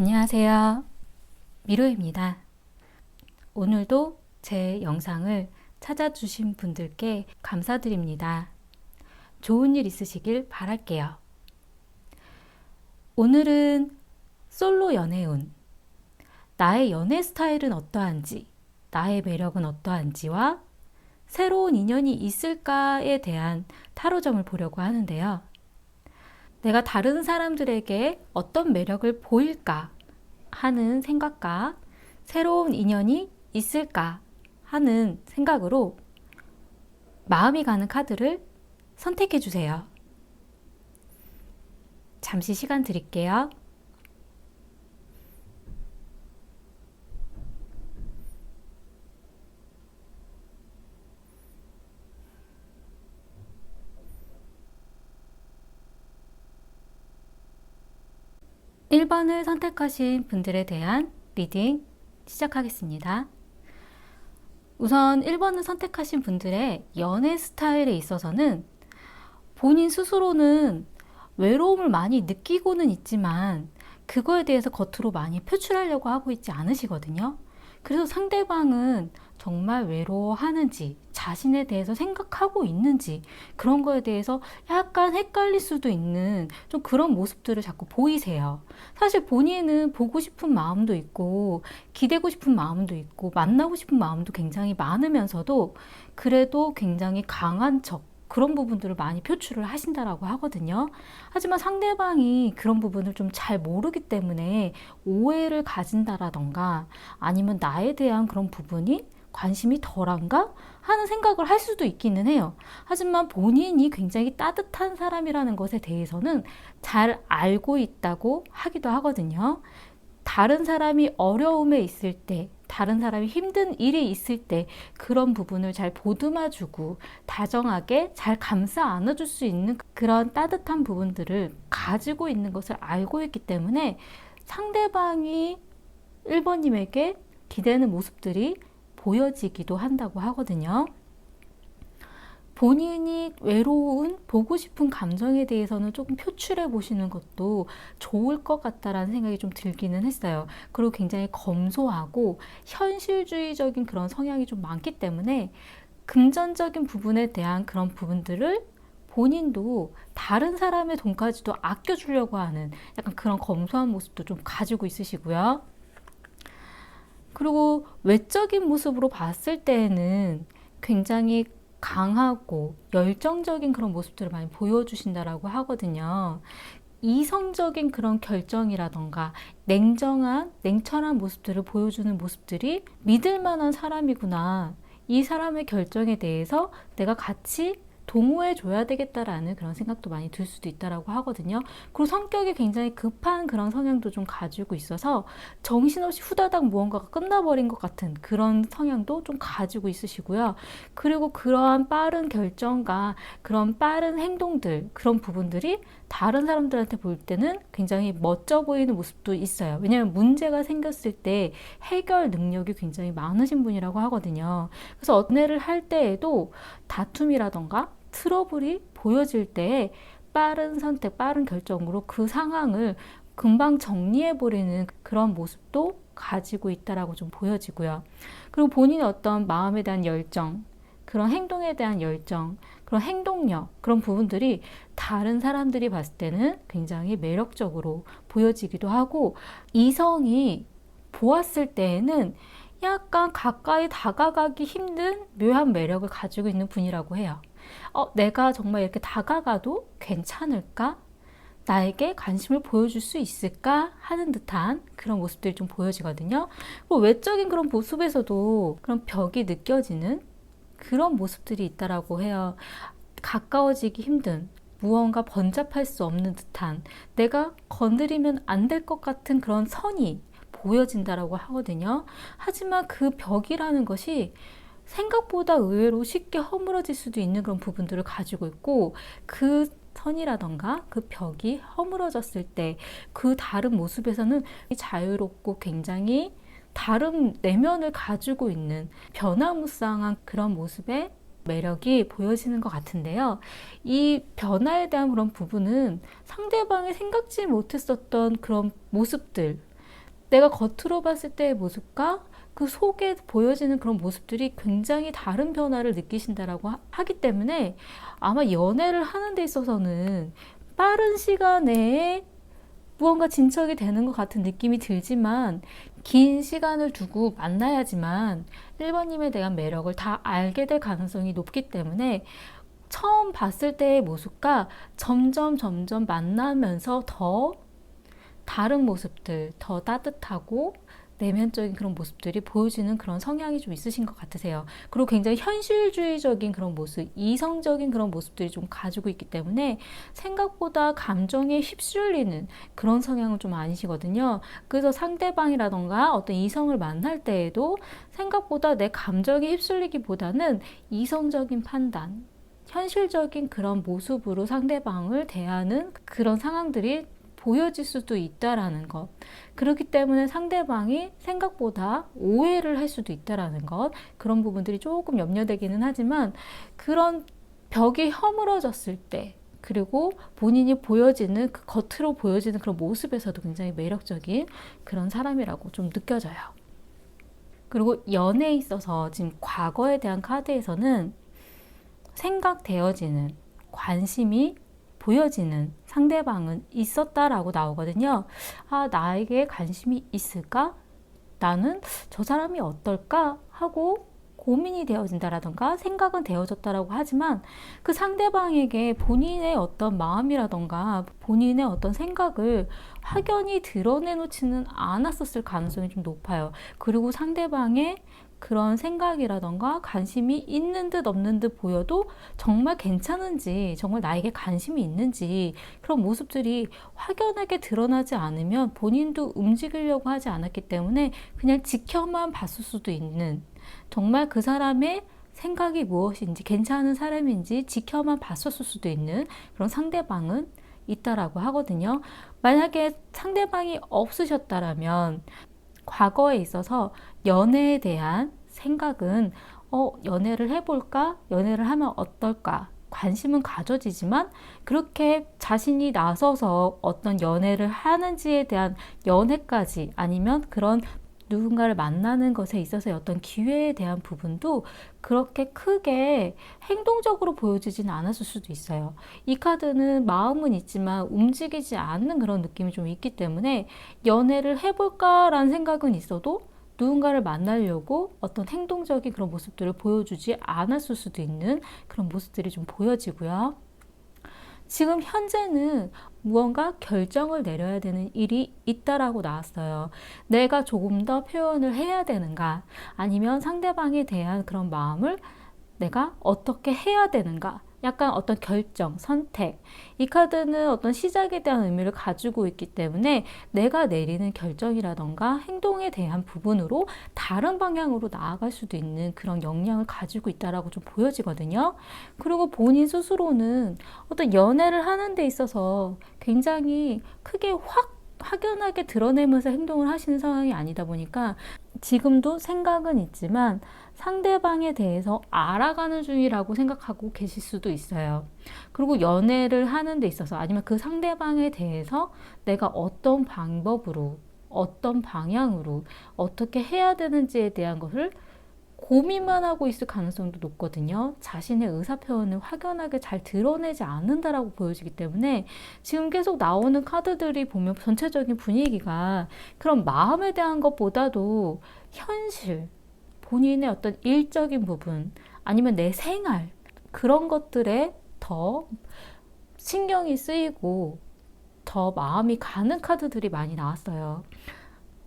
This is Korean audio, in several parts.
안녕하세요. 미로입니다. 오늘도 제 영상을 찾아주신 분들께 감사드립니다. 좋은 일 있으시길 바랄게요. 오늘은 솔로 연애운, 나의 연애 스타일은 어떠한지, 나의 매력은 어떠한지와 새로운 인연이 있을까에 대한 타로점을 보려고 하는데요. 내가 다른 사람들에게 어떤 매력을 보일까 하는 생각과 새로운 인연이 있을까 하는 생각으로 마음이 가는 카드를 선택해 주세요. 잠시 시간 드릴게요. (1번을) 선택하신 분들에 대한 리딩 시작하겠습니다. 우선 1번을 선택하신 분들의 연애 스타일에 있어서는 본인 스스로는 외로움을 많이 느끼고는 있지만 그거에 대해서 겉으로 많이 표출하려고 하고 있지 않으시거든요. 그래서 상대방은 정말 외로워하는지, 자신에 대해서 생각하고 있는지, 그런 거에 대해서 약간 헷갈릴 수도 있는 좀 그런 모습들을 자꾸 보이세요. 사실 본인은 보고 싶은 마음도 있고, 기대고 싶은 마음도 있고, 만나고 싶은 마음도 굉장히 많으면서도 그래도 굉장히 강한 척, 그런 부분들을 많이 표출을 하신다라고 하거든요. 하지만 상대방이 그런 부분을 좀 잘 모르기 때문에 오해를 가진다라던가 아니면 나에 대한 그런 부분이 관심이 덜한가 하는 생각을 할 수도 있기는 해요. 하지만 본인이 굉장히 따뜻한 사람이라는 것에 대해서는 잘 알고 있다고 하기도 하거든요. 다른 사람이 어려움에 있을 때, 다른 사람이 힘든 일이 있을 때 그런 부분을 잘 보듬어주고 다정하게 잘 감싸 안아줄 수 있는 그런 따뜻한 부분들을 가지고 있는 것을 알고 있기 때문에 상대방이 1번님에게 기대는 모습들이 보여지기도 한다고 하거든요. 본인이 외로운 보고 싶은 감정에 대해서는 조금 표출해 보시는 것도 좋을 것 같다라는 생각이 좀 들기는 했어요. 그리고 굉장히 검소하고 현실주의적인 그런 성향이 좀 많기 때문에 금전적인 부분에 대한 그런 부분들을 본인도 다른 사람의 돈까지도 아껴주려고 하는 약간 그런 검소한 모습도 좀 가지고 있으시고요. 그리고 외적인 모습으로 봤을 때에는 굉장히 강하고 열정적인 그런 모습들을 많이 보여주신다라고 하거든요. 이성적인 그런 결정이라던가 냉철한 모습들을 보여주는 모습들이 믿을 만한 사람이구나. 이 사람의 결정에 대해서 내가 같이 동호해 줘야 되겠다라는 그런 생각도 많이 들 수도 있다라고 하거든요. 그리고 성격이 굉장히 급한 그런 성향도 좀 가지고 있어서 정신없이 후다닥 무언가가 끝나버린 것 같은 그런 성향도 좀 가지고 있으시고요. 그리고 그러한 빠른 결정과 그런 빠른 행동들, 그런 부분들이 다른 사람들한테 볼 때는 굉장히 멋져 보이는 모습도 있어요. 왜냐하면 문제가 생겼을 때 해결 능력이 굉장히 많으신 분이라고 하거든요. 그래서 연애를 할 때에도 다툼이라던가 트러블이 보여질 때 빠른 선택, 빠른 결정으로 그 상황을 금방 정리해버리는 그런 모습도 가지고 있다라고 좀 보여지고요. 그리고 본인의 어떤 마음에 대한 열정, 그런 행동에 대한 열정, 그런 행동력, 그런 부분들이 다른 사람들이 봤을 때는 굉장히 매력적으로 보여지기도 하고, 이성이 보았을 때에는 약간 가까이 다가가기 힘든 묘한 매력을 가지고 있는 분이라고 해요. 내가 정말 이렇게 다가가도 괜찮을까? 나에게 관심을 보여줄 수 있을까? 하는 듯한 그런 모습들이 좀 보여지거든요. 그리고 외적인 그런 모습에서도 그런 벽이 느껴지는 그런 모습들이 있다라고 해요. 가까워지기 힘든, 무언가 번잡할 수 없는 듯한, 내가 건드리면 안 될 것 같은 그런 선이 보여진다라고 하거든요. 하지만 그 벽이라는 것이 생각보다 의외로 쉽게 허물어질 수도 있는 그런 부분들을 가지고 있고, 그 선이라던가 그 벽이 허물어졌을 때 그 다른 모습에서는 자유롭고 굉장히 다른 내면을 가지고 있는 변화무쌍한 그런 모습의 매력이 보여지는 것 같은데요. 이 변화에 대한 그런 부분은 상대방이 생각지 못했었던 그런 모습들, 내가 겉으로 봤을 때의 모습과 그 속에 보여지는 그런 모습들이 굉장히 다른 변화를 느끼신다라고 하기 때문에 아마 연애를 하는 데 있어서는 빠른 시간 내에 무언가 진척이 되는 것 같은 느낌이 들지만 긴 시간을 두고 만나야지만 1번님에 대한 매력을 다 알게 될 가능성이 높기 때문에 처음 봤을 때의 모습과 점점 만나면서 더 다른 모습들, 더 따뜻하고 내면적인 그런 모습들이 보여지는 그런 성향이 좀 있으신 것 같으세요. 그리고 굉장히 현실주의적인 그런 모습, 이성적인 그런 모습들이 좀 가지고 있기 때문에 생각보다 감정에 휩쓸리는 그런 성향은 좀 아니시거든요. 그래서 상대방이라던가 어떤 이성을 만날 때에도 생각보다 내 감정에 휩쓸리기보다는 이성적인 판단, 현실적인 그런 모습으로 상대방을 대하는 그런 상황들이 보여질 수도 있다라는 것. 그렇기 때문에 상대방이 생각보다 오해를 할 수도 있다라는 것. 그런 부분들이 조금 염려되기는 하지만 그런 벽이 허물어졌을 때 그리고 본인이 보여지는 그 겉으로 보여지는 그런 모습에서도 굉장히 매력적인 그런 사람이라고 좀 느껴져요. 그리고 연애에 있어서 지금 과거에 대한 카드에서는 생각되어지는 관심이 보여지는 상대방은 있었다라고 나오거든요. 아, 나에게 관심이 있을까? 나는 저 사람이 어떨까? 하고 고민이 되어진다라던가 생각은 되어졌다라고 하지만 그 상대방에게 본인의 어떤 마음이라던가 본인의 어떤 생각을 확연히 드러내놓지는 않았었을 가능성이 좀 높아요. 그리고 상대방의 그런 생각이라던가 관심이 있는 듯 없는 듯 보여도 정말 괜찮은지, 정말 나에게 관심이 있는지 그런 모습들이 확연하게 드러나지 않으면 본인도 움직이려고 하지 않았기 때문에 그냥 지켜만 봤을 수도 있는, 정말 그 사람의 생각이 무엇인지, 괜찮은 사람인지 지켜만 봤었을 수도 있는 그런 상대방은 있다라고 하거든요. 만약에 상대방이 없으셨다라면 과거에 있어서 연애에 대한 생각은 연애를 해볼까? 연애를 하면 어떨까? 관심은 가져지지만 그렇게 자신이 나서서 어떤 연애를 하는지에 대한 연애까지 아니면 그런 누군가를 만나는 것에 있어서의 어떤 기회에 대한 부분도 그렇게 크게 행동적으로 보여지지는 않았을 수도 있어요. 이 카드는 마음은 있지만 움직이지 않는 그런 느낌이 좀 있기 때문에 연애를 해볼까라는 생각은 있어도 누군가를 만나려고 어떤 행동적인 그런 모습들을 보여주지 않았을 수도 있는 그런 모습들이 좀 보여지고요. 지금 현재는 무언가 결정을 내려야 되는 일이 있다라고 나왔어요. 내가 조금 더 표현을 해야 되는가, 아니면 상대방에 대한 그런 마음을 내가 어떻게 해야 되는가, 약간 어떤 결정, 선택. 이 카드는 어떤 시작에 대한 의미를 가지고 있기 때문에 내가 내리는 결정이라던가 행동에 대한 부분으로 다른 방향으로 나아갈 수도 있는 그런 역량을 가지고 있다라고 좀 보여지거든요. 그리고 본인 스스로는 어떤 연애를 하는 데 있어서 굉장히 크게 확연하게 드러내면서 행동을 하시는 상황이 아니다 보니까 지금도 생각은 있지만 상대방에 대해서 알아가는 중이라고 생각하고 계실 수도 있어요. 그리고 연애를 하는 데 있어서 아니면 그 상대방에 대해서 내가 어떤 방법으로, 어떤 방향으로 어떻게 해야 되는지에 대한 것을 고민만 하고 있을 가능성도 높거든요. 자신의 의사표현을 확연하게 잘 드러내지 않는다라고 보여지기 때문에 지금 계속 나오는 카드들이 보면 전체적인 분위기가 그런 마음에 대한 것보다도 현실, 본인의 어떤 일적인 부분 아니면 내 생활 그런 것들에 더 신경이 쓰이고 더 마음이 가는 카드들이 많이 나왔어요.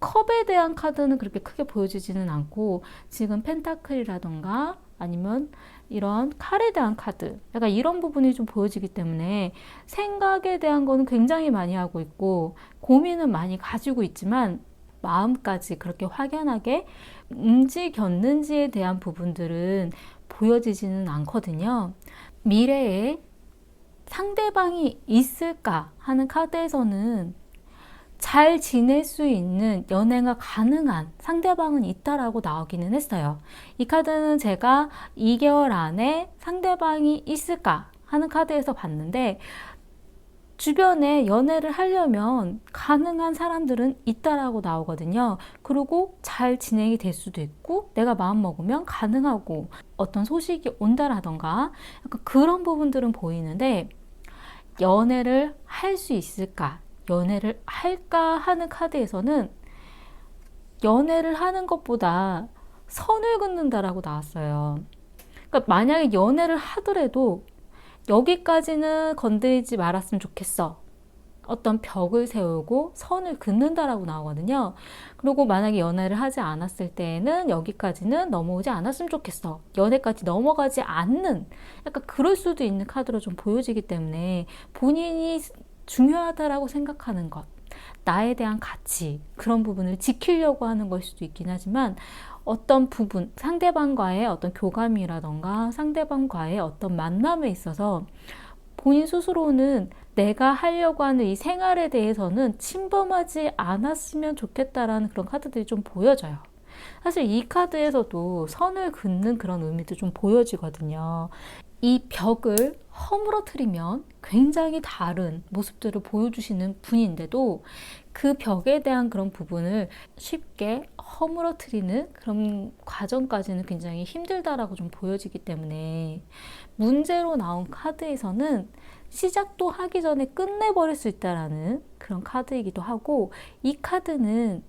컵에 대한 카드는 그렇게 크게 보여지지는 않고 지금 펜타클이라던가 아니면 이런 칼에 대한 카드, 약간 이런 부분이 좀 보여지기 때문에 생각에 대한 거는 굉장히 많이 하고 있고 고민은 많이 가지고 있지만 마음까지 그렇게 확연하게 움직였는지에 대한 부분들은 보여지지는 않거든요. 미래에 상대방이 있을까 하는 카드에서는 잘 지낼 수 있는 연애가 가능한 상대방은 있다라고 나오기는 했어요. 이 카드는 제가 2개월 안에 상대방이 있을까 하는 카드에서 봤는데 주변에 연애를 하려면 가능한 사람들은 있다라고 나오거든요. 그리고 잘 진행이 될 수도 있고 내가 마음 먹으면 가능하고 어떤 소식이 온다라던가 약간 그런 부분들은 보이는데 연애를 할 수 있을까? 연애를 할까 하는 카드에서는 연애를 하는 것보다 선을 긋는다라고 나왔어요. 그러니까 만약에 연애를 하더라도 여기까지는 건드리지 말았으면 좋겠어. 어떤 벽을 세우고 선을 긋는다라고 나오거든요. 그리고 만약에 연애를 하지 않았을 때에는 여기까지는 넘어오지 않았으면 좋겠어. 연애까지 넘어가지 않는 약간 그럴 수도 있는 카드로 좀 보여지기 때문에 본인이 중요하다라고 생각하는 것, 나에 대한 가치, 그런 부분을 지키려고 하는 걸 수도 있긴 하지만 어떤 부분, 상대방과의 어떤 교감이라던가 상대방과의 어떤 만남에 있어서 본인 스스로는 내가 하려고 하는 이 생활에 대해서는 침범하지 않았으면 좋겠다라는 그런 카드들이 좀 보여져요. 사실 이 카드에서도 선을 긋는 그런 의미도 좀 보여지거든요. 이 벽을 허물어뜨리면 굉장히 다른 모습들을 보여주시는 분인데도 그 벽에 대한 그런 부분을 쉽게 허물어뜨리는 그런 과정까지는 굉장히 힘들다라고 좀 보여지기 때문에 문제로 나온 카드에서는 시작도 하기 전에 끝내버릴 수 있다라는 그런 카드이기도 하고, 이 카드는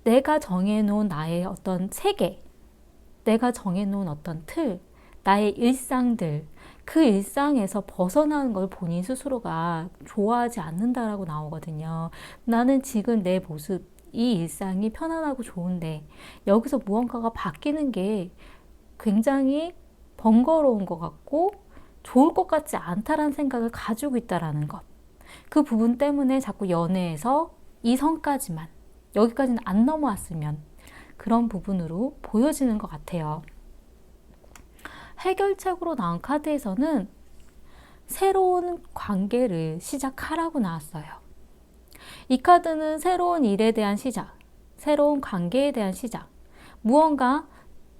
내가 정해놓은 나의 어떤 세계, 내가 정해놓은 어떤 틀, 나의 일상들, 그 일상에서 벗어나는 걸 본인 스스로가 좋아하지 않는다라고 나오거든요. 나는 지금 내 모습, 이 일상이 편안하고 좋은데 여기서 무언가가 바뀌는 게 굉장히 번거로운 것 같고 좋을 것 같지 않다라는 생각을 가지고 있다라는 것. 그 부분 때문에 자꾸 연애에서 이 선까지만, 여기까지는 안 넘어왔으면 그런 부분으로 보여지는 것 같아요. 해결책으로 나온 카드에서는 새로운 관계를 시작하라고 나왔어요. 이 카드는 새로운 일에 대한 시작, 새로운 관계에 대한 시작, 무언가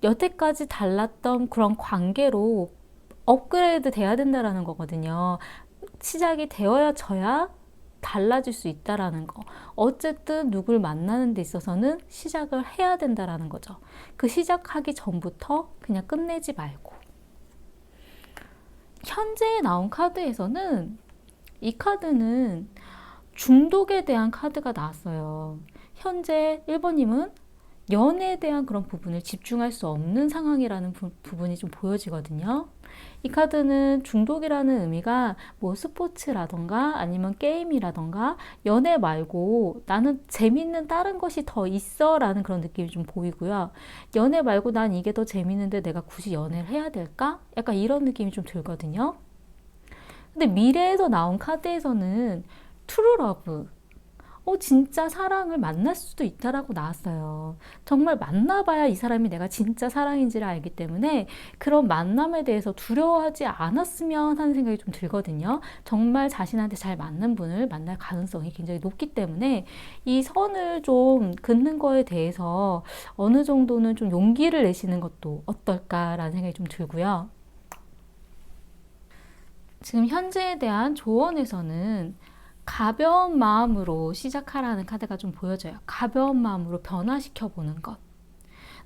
여태까지 달랐던 그런 관계로 업그레이드 돼야 된다라는 거거든요. 시작이 되어야져야 달라질 수 있다라는 거. 어쨌든 누굴 만나는 데 있어서는 시작을 해야 된다라는 거죠. 그 시작하기 전부터 그냥 끝내지 말고. 현재 나온 카드에서는 이 카드는 중독에 대한 카드가 나왔어요. 현재 1번님은 연애에 대한 그런 부분을 집중할 수 없는 상황이라는 부분이 좀 보여지거든요. 이 카드는 중독이라는 의미가 뭐 스포츠라던가 아니면 게임이라던가 연애 말고 나는 재밌는 다른 것이 더 있어 라는 그런 느낌이 좀 보이고요. 연애 말고 난 이게 더 재밌는데 내가 굳이 연애를 해야 될까? 약간 이런 느낌이 좀 들거든요. 근데 미래에서 나온 카드에서는 트루러브, 진짜 사랑을 만날 수도 있다라고 나왔어요. 정말 만나봐야 이 사람이 내가 진짜 사랑인지를 알기 때문에 그런 만남에 대해서 두려워하지 않았으면 하는 생각이 좀 들거든요. 정말 자신한테 잘 맞는 분을 만날 가능성이 굉장히 높기 때문에 이 선을 좀 긋는 거에 대해서 어느 정도는 좀 용기를 내시는 것도 어떨까라는 생각이 좀 들고요. 지금 현재에 대한 조언에서는 가벼운 마음으로 시작하라는 카드가 좀 보여져요. 가벼운 마음으로 변화시켜 보는 것.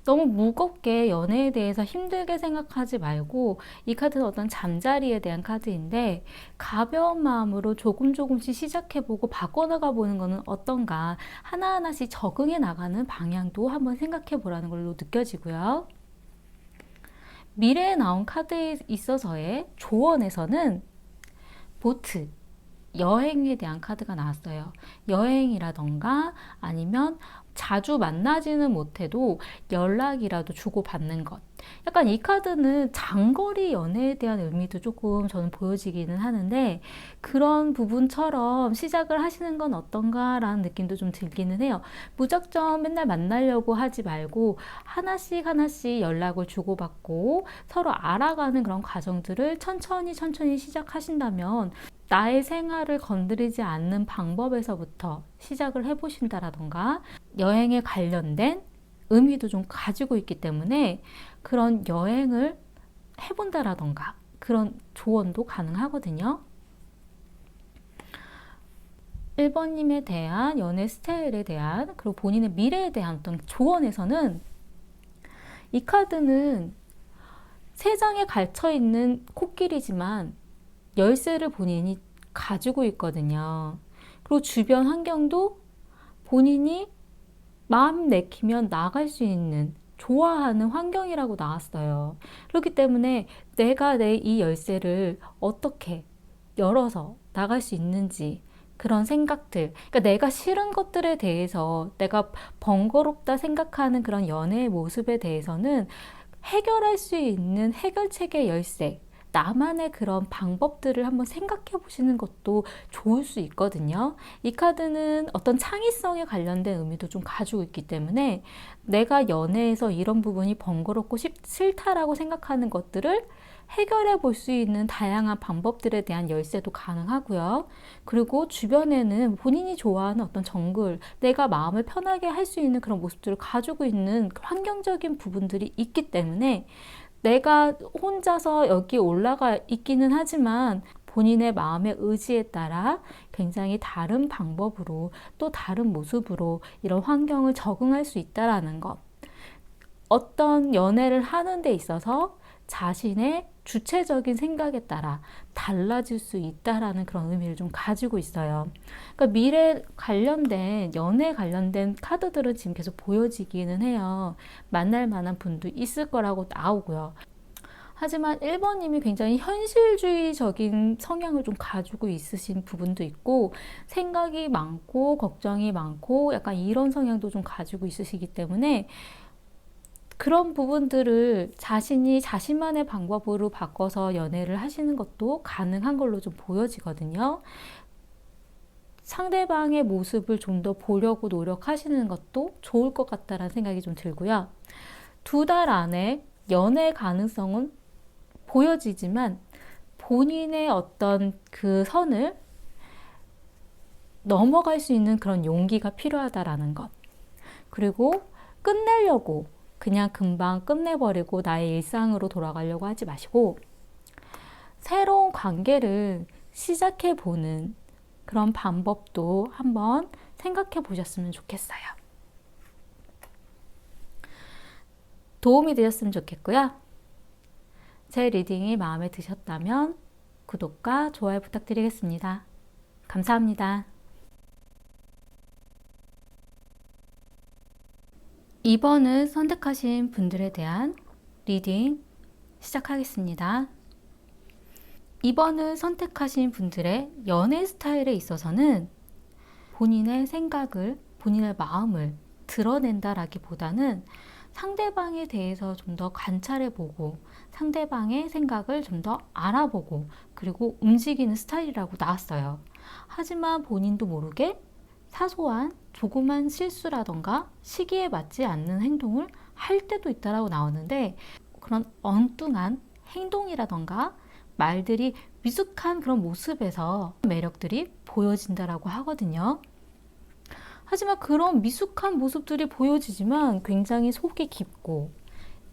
너무 무겁게 연애에 대해서 힘들게 생각하지 말고, 이 카드는 어떤 잠자리에 대한 카드인데 가벼운 마음으로 조금씩 시작해보고 바꿔나가 보는 것은 어떤가, 하나하나씩 적응해 나가는 방향도 한번 생각해 보라는 걸로 느껴지고요. 미래에 나온 카드에 있어서의 조언에서는 보트, 여행에 대한 카드가 나왔어요. 여행이라던가 아니면 자주 만나지는 못해도 연락이라도 주고받는 것. 약간 이 카드는 장거리 연애에 대한 의미도 조금 저는 보여지기는 하는데, 그런 부분처럼 시작을 하시는 건 어떤가 라는 느낌도 좀 들기는 해요. 무작정 맨날 만나려고 하지 말고 하나씩 연락을 주고받고 서로 알아가는 그런 과정들을 천천히 시작하신다면 나의 생활을 건드리지 않는 방법에서부터 시작을 해보신다라던가 여행에 관련된 의미도 좀 가지고 있기 때문에 그런 여행을 해본다라던가 그런 조언도 가능하거든요. 1번님에 대한 연애 스타일에 대한 그리고 본인의 미래에 대한 어떤 조언에서는 이 카드는 세 장에 갇혀 있는 코끼리지만 열쇠를 본인이 가지고 있거든요. 그리고 주변 환경도 본인이 마음 내키면 나갈 수 있는 좋아하는 환경이라고 나왔어요. 그렇기 때문에 내가 내 이 열쇠를 어떻게 열어서 나갈 수 있는지 그런 생각들, 그러니까 내가 싫은 것들에 대해서 내가 번거롭다 생각하는 그런 연애의 모습에 대해서는 해결할 수 있는 해결책의 열쇠, 나만의 그런 방법들을 한번 생각해 보시는 것도 좋을 수 있거든요. 이 카드는 어떤 창의성에 관련된 의미도 좀 가지고 있기 때문에 내가 연애에서 이런 부분이 번거롭고 싫다라고 생각하는 것들을 해결해 볼 수 있는 다양한 방법들에 대한 열쇠도 가능하고요. 그리고 주변에는 본인이 좋아하는 어떤 정글, 내가 마음을 편하게 할 수 있는 그런 모습들을 가지고 있는 환경적인 부분들이 있기 때문에 내가 혼자서 여기 올라가 있기는 하지만 본인의 마음의 의지에 따라 굉장히 다른 방법으로 또 다른 모습으로 이런 환경을 적응할 수 있다라는 것. 어떤 연애를 하는 데 있어서 자신의 주체적인 생각에 따라 달라질 수 있다라는 그런 의미를 좀 가지고 있어요. 그러니까 미래 관련된, 연애 관련된 카드들은 지금 계속 보여지기는 해요. 만날 만한 분도 있을 거라고 나오고요. 하지만 1번님이 굉장히 현실주의적인 성향을 좀 가지고 있으신 부분도 있고, 생각이 많고, 걱정이 많고, 약간 이런 성향도 좀 가지고 있으시기 때문에 그런 부분들을 자신이 자신만의 방법으로 바꿔서 연애를 하시는 것도 가능한 걸로 좀 보여지거든요. 상대방의 모습을 좀 더 보려고 노력하시는 것도 좋을 것 같다라는 생각이 좀 들고요. 2달 안에 연애 가능성은 보여지지만 본인의 어떤 그 선을 넘어갈 수 있는 그런 용기가 필요하다라는 것. 그리고 끝내려고 그냥 금방 끝내버리고 나의 일상으로 돌아가려고 하지 마시고 새로운 관계를 시작해보는 그런 방법도 한번 생각해 보셨으면 좋겠어요. 도움이 되셨으면 좋겠고요. 제 리딩이 마음에 드셨다면 구독과 좋아요 부탁드리겠습니다. 감사합니다. 2번을 선택하신 분들에 대한 리딩 시작하겠습니다. 2번을 선택하신 분들의 연애 스타일에 있어서는 본인의 생각을, 본인의 마음을 드러낸다라기보다는 상대방에 대해서 좀 더 관찰해보고 상대방의 생각을 좀 더 알아보고 그리고 움직이는 스타일이라고 나왔어요. 하지만 본인도 모르게 사소한 조그만 실수라던가 시기에 맞지 않는 행동을 할 때도 있다라고 나오는데 그런 엉뚱한 행동이라던가 말들이 미숙한 그런 모습에서 매력들이 보여진다라고 하거든요. 하지만 그런 미숙한 모습들이 보여지지만 굉장히 속이 깊고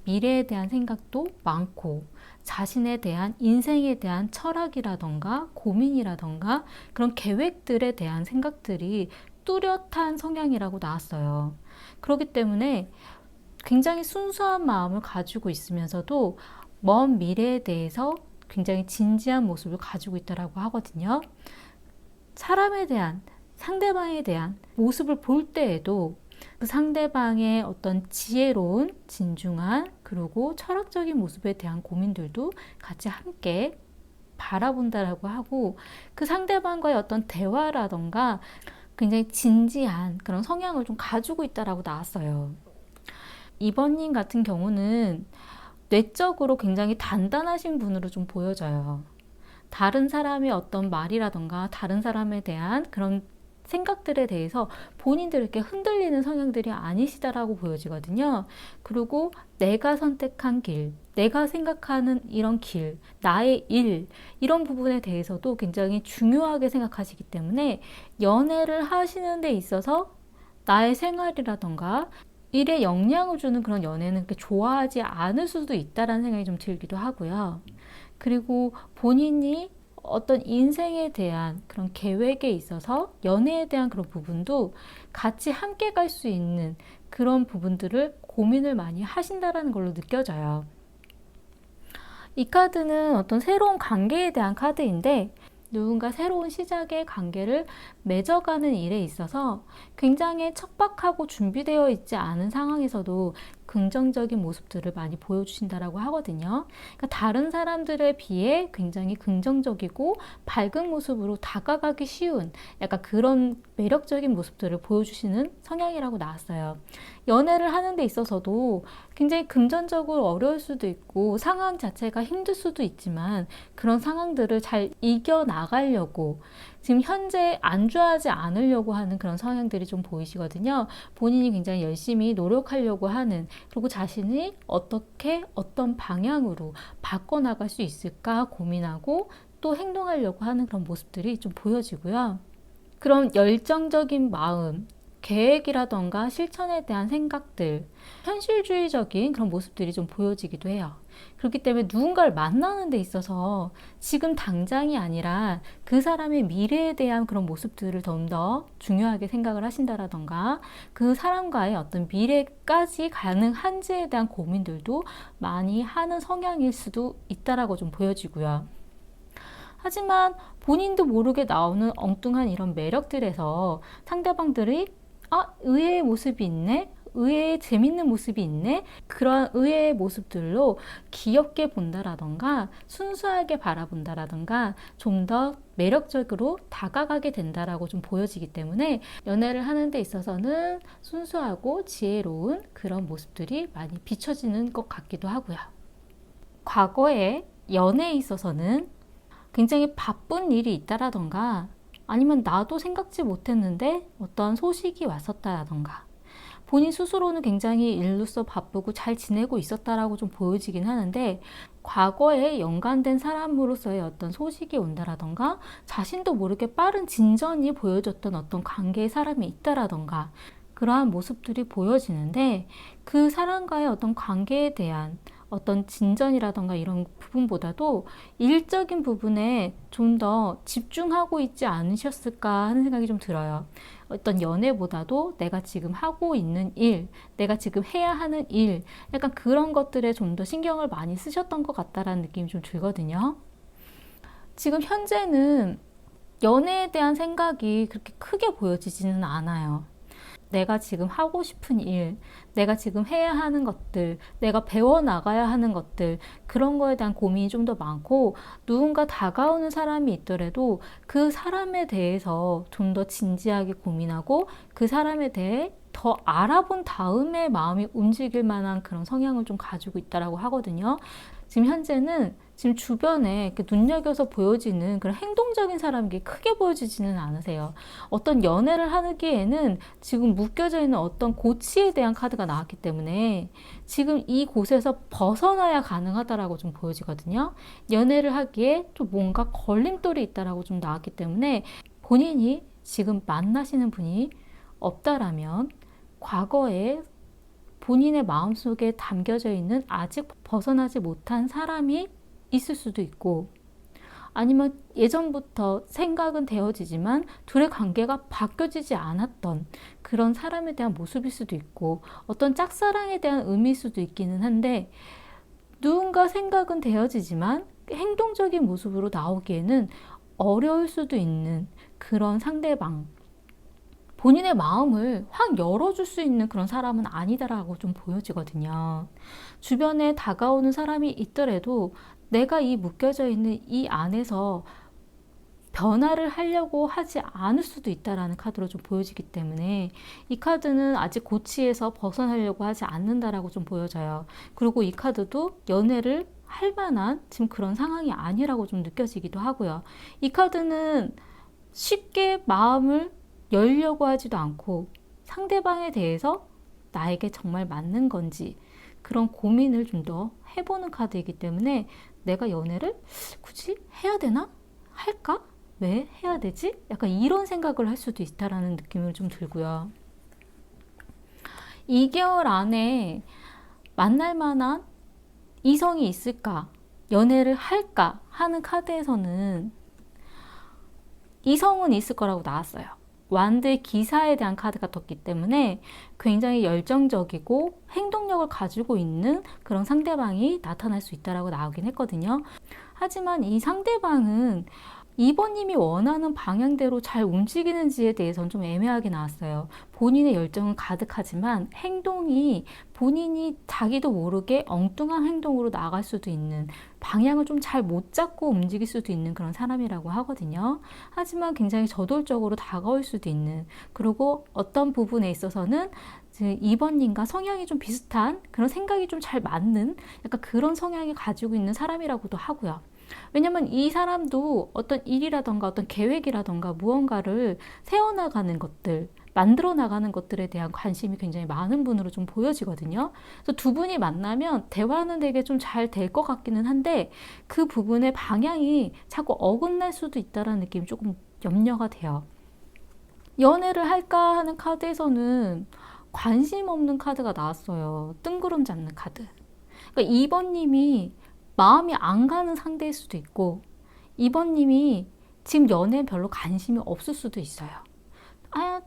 미래에 대한 생각도 많고 자신에 대한 인생에 대한 철학이라던가 고민이라던가 그런 계획들에 대한 생각들이 뚜렷한 성향이라고 나왔어요. 그렇기 때문에 굉장히 순수한 마음을 가지고 있으면서도 먼 미래에 대해서 굉장히 진지한 모습을 가지고 있다고 하거든요. 사람에 대한, 상대방에 대한 모습을 볼 때에도 그 상대방의 어떤 지혜로운, 진중한, 그리고 철학적인 모습에 대한 고민들도 같이 함께 바라본다라고 하고 그 상대방과의 어떤 대화라던가 굉장히 진지한 그런 성향을 좀 가지고 있다라고 나왔어요. 2번님 같은 경우는 뇌적으로 굉장히 단단하신 분으로 좀 보여져요. 다른 사람의 어떤 말이라던가 다른 사람에 대한 그런 생각들에 대해서 본인들 이렇게 흔들리는 성향들이 아니시다라고 보여지거든요. 그리고 내가 선택한 길, 내가 생각하는 이런 길, 나의 일, 이런 부분에 대해서도 굉장히 중요하게 생각하시기 때문에 연애를 하시는 데 있어서 나의 생활이라던가 일에 영향을 주는 그런 연애는 그렇게 좋아하지 않을 수도 있다라는 생각이 좀 들기도 하고요. 그리고 본인이 어떤 인생에 대한 그런 계획에 있어서 연애에 대한 그런 부분도 같이 함께 갈 수 있는 그런 부분들을 고민을 많이 하신다라는 걸로 느껴져요. 이 카드는 어떤 새로운 관계에 대한 카드인데 누군가 새로운 시작의 관계를 맺어가는 일에 있어서 굉장히 척박하고 준비되어 있지 않은 상황에서도 긍정적인 모습들을 많이 보여주신다라고 하거든요. 그러니까 다른 사람들에 비해 굉장히 긍정적이고 밝은 모습으로 다가가기 쉬운 약간 그런 매력적인 모습들을 보여주시는 성향이라고 나왔어요. 연애를 하는 데 있어서도 굉장히 금전적으로 어려울 수도 있고 상황 자체가 힘들 수도 있지만 그런 상황들을 잘 이겨나가려고 지금 현재 안주하지 않으려고 하는 그런 성향들이 좀 보이시거든요. 본인이 굉장히 열심히 노력하려고 하는, 그리고 자신이 어떻게 어떤 방향으로 바꿔나갈 수 있을까 고민하고 또 행동하려고 하는 그런 모습들이 좀 보여지고요. 그런 열정적인 마음, 계획이라던가 실천에 대한 생각들, 현실주의적인 그런 모습들이 좀 보여지기도 해요. 그렇기 때문에 누군가를 만나는 데 있어서 지금 당장이 아니라 그 사람의 미래에 대한 그런 모습들을 좀 더 중요하게 생각을 하신다라던가 그 사람과의 어떤 미래까지 가능한지에 대한 고민들도 많이 하는 성향일 수도 있다라고 좀 보여지고요. 하지만 본인도 모르게 나오는 엉뚱한 이런 매력들에서 상대방들이 의외의 모습이 있네? 의외의 재밌는 모습이 있네? 그런 의외의 모습들로 귀엽게 본다라던가 순수하게 바라본다라던가 좀 더 매력적으로 다가가게 된다라고 좀 보여지기 때문에 연애를 하는 데 있어서는 순수하고 지혜로운 그런 모습들이 많이 비춰지는 것 같기도 하고요. 과거에 연애에 있어서는 굉장히 바쁜 일이 있다라던가 아니면 나도 생각지 못했는데 어떤 소식이 왔었다라던가 본인 스스로는 굉장히 일로서 바쁘고 잘 지내고 있었다라고 좀 보여지긴 하는데 과거에 연관된 사람으로서의 어떤 소식이 온다라던가 자신도 모르게 빠른 진전이 보여졌던 어떤 관계의 사람이 있다라던가 그러한 모습들이 보여지는데 그 사람과의 어떤 관계에 대한 어떤 진전이라던가 이런 부분보다도 일적인 부분에 좀 더 집중하고 있지 않으셨을까 하는 생각이 좀 들어요. 어떤 연애보다도 내가 지금 하고 있는 일, 내가 지금 해야 하는 일, 약간 그런 것들에 좀 더 신경을 많이 쓰셨던 것 같다라는 느낌이 좀 들거든요. 지금 현재는 연애에 대한 생각이 그렇게 크게 보여지지는 않아요. 내가 지금 하고 싶은 일, 내가 지금 해야 하는 것들, 내가 배워나가야 하는 것들, 그런 거에 대한 고민이 좀 더 많고, 누군가 다가오는 사람이 있더라도 그 사람에 대해서 좀 더 진지하게 고민하고, 그 사람에 대해 더 알아본 다음에 마음이 움직일 만한 그런 성향을 좀 가지고 있다라고 하거든요. 지금 현재는 지금 주변에 눈여겨서 보여지는 그런 행동적인 사람이 크게 보여지지는 않으세요. 어떤 연애를 하기에는 지금 묶여져 있는 어떤 고치에 대한 카드가 나왔기 때문에 지금 이 곳에서 벗어나야 가능하다라고 좀 보여지거든요. 연애를 하기에 좀 뭔가 걸림돌이 있다라고 좀 나왔기 때문에 본인이 지금 만나시는 분이 없다라면 과거에 본인의 마음속에 담겨져 있는 아직 벗어나지 못한 사람이 있을 수도 있고 아니면 예전부터 생각은 되어지지만 둘의 관계가 바뀌어지지 않았던 그런 사람에 대한 모습일 수도 있고 어떤 짝사랑에 대한 의미일 수도 있기는 한데 누군가 생각은 되어지지만 행동적인 모습으로 나오기에는 어려울 수도 있는 그런 상대방 본인의 마음을 확 열어줄 수 있는 그런 사람은 아니다라고 좀 보여지거든요. 주변에 다가오는 사람이 있더라도 내가 이 묶여져 있는 이 안에서 변화를 하려고 하지 않을 수도 있다라는 카드로 좀 보여지기 때문에 이 카드는 아직 고치에서 벗어나려고 하지 않는다라고 좀 보여져요. 그리고 이 카드도 연애를 할 만한 지금 그런 상황이 아니라고 좀 느껴지기도 하고요. 이 카드는 쉽게 마음을 열려고 하지도 않고 상대방에 대해서 나에게 정말 맞는 건지 그런 고민을 좀 더 해보는 카드이기 때문에 내가 연애를 굳이 해야 되나? 할까? 왜 해야 되지? 약간 이런 생각을 할 수도 있다라는 느낌을 좀 들고요. 2개월 안에 만날 만한 이성이 있을까? 연애를 할까? 하는 카드에서는 이성은 있을 거라고 나왔어요. 완드의 기사에 대한 카드가 떴기 때문에 굉장히 열정적이고 행동력을 가지고 있는 그런 상대방이 나타날 수 있다라고 나오긴 했거든요. 하지만 이 상대방은 2번님이 원하는 방향대로 잘 움직이는지에 대해서는 좀 애매하게 나왔어요. 본인의 열정은 가득하지만 행동이 본인이 자기도 모르게 엉뚱한 행동으로 나갈 수도 있는, 방향을 좀 잘 못 잡고 움직일 수도 있는 그런 사람이라고 하거든요. 하지만 굉장히 저돌적으로 다가올 수도 있는, 그리고 어떤 부분에 있어서는 2번님과 성향이 좀 비슷한, 그런 생각이 좀 잘 맞는 약간 그런 성향이 가지고 있는 사람이라고도 하고요. 왜냐면 이 사람도 어떤 일이라던가 어떤 계획이라던가 무언가를 세워나가는 것들, 만들어 나가는 것들에 대한 관심이 굉장히 많은 분으로 좀 보여지거든요. 그래서 두 분이 만나면 대화는 되게 좀 잘 될 것 같기는 한데 그 부분의 방향이 자꾸 어긋날 수도 있다는 느낌이 조금 염려가 돼요. 연애를 할까 하는 카드에서는 관심 없는 카드가 나왔어요. 뜬구름 잡는 카드. 그러니까 2번님이 마음이 안 가는 상대일 수도 있고 2번님이 지금 연애에 별로 관심이 없을 수도 있어요. 아,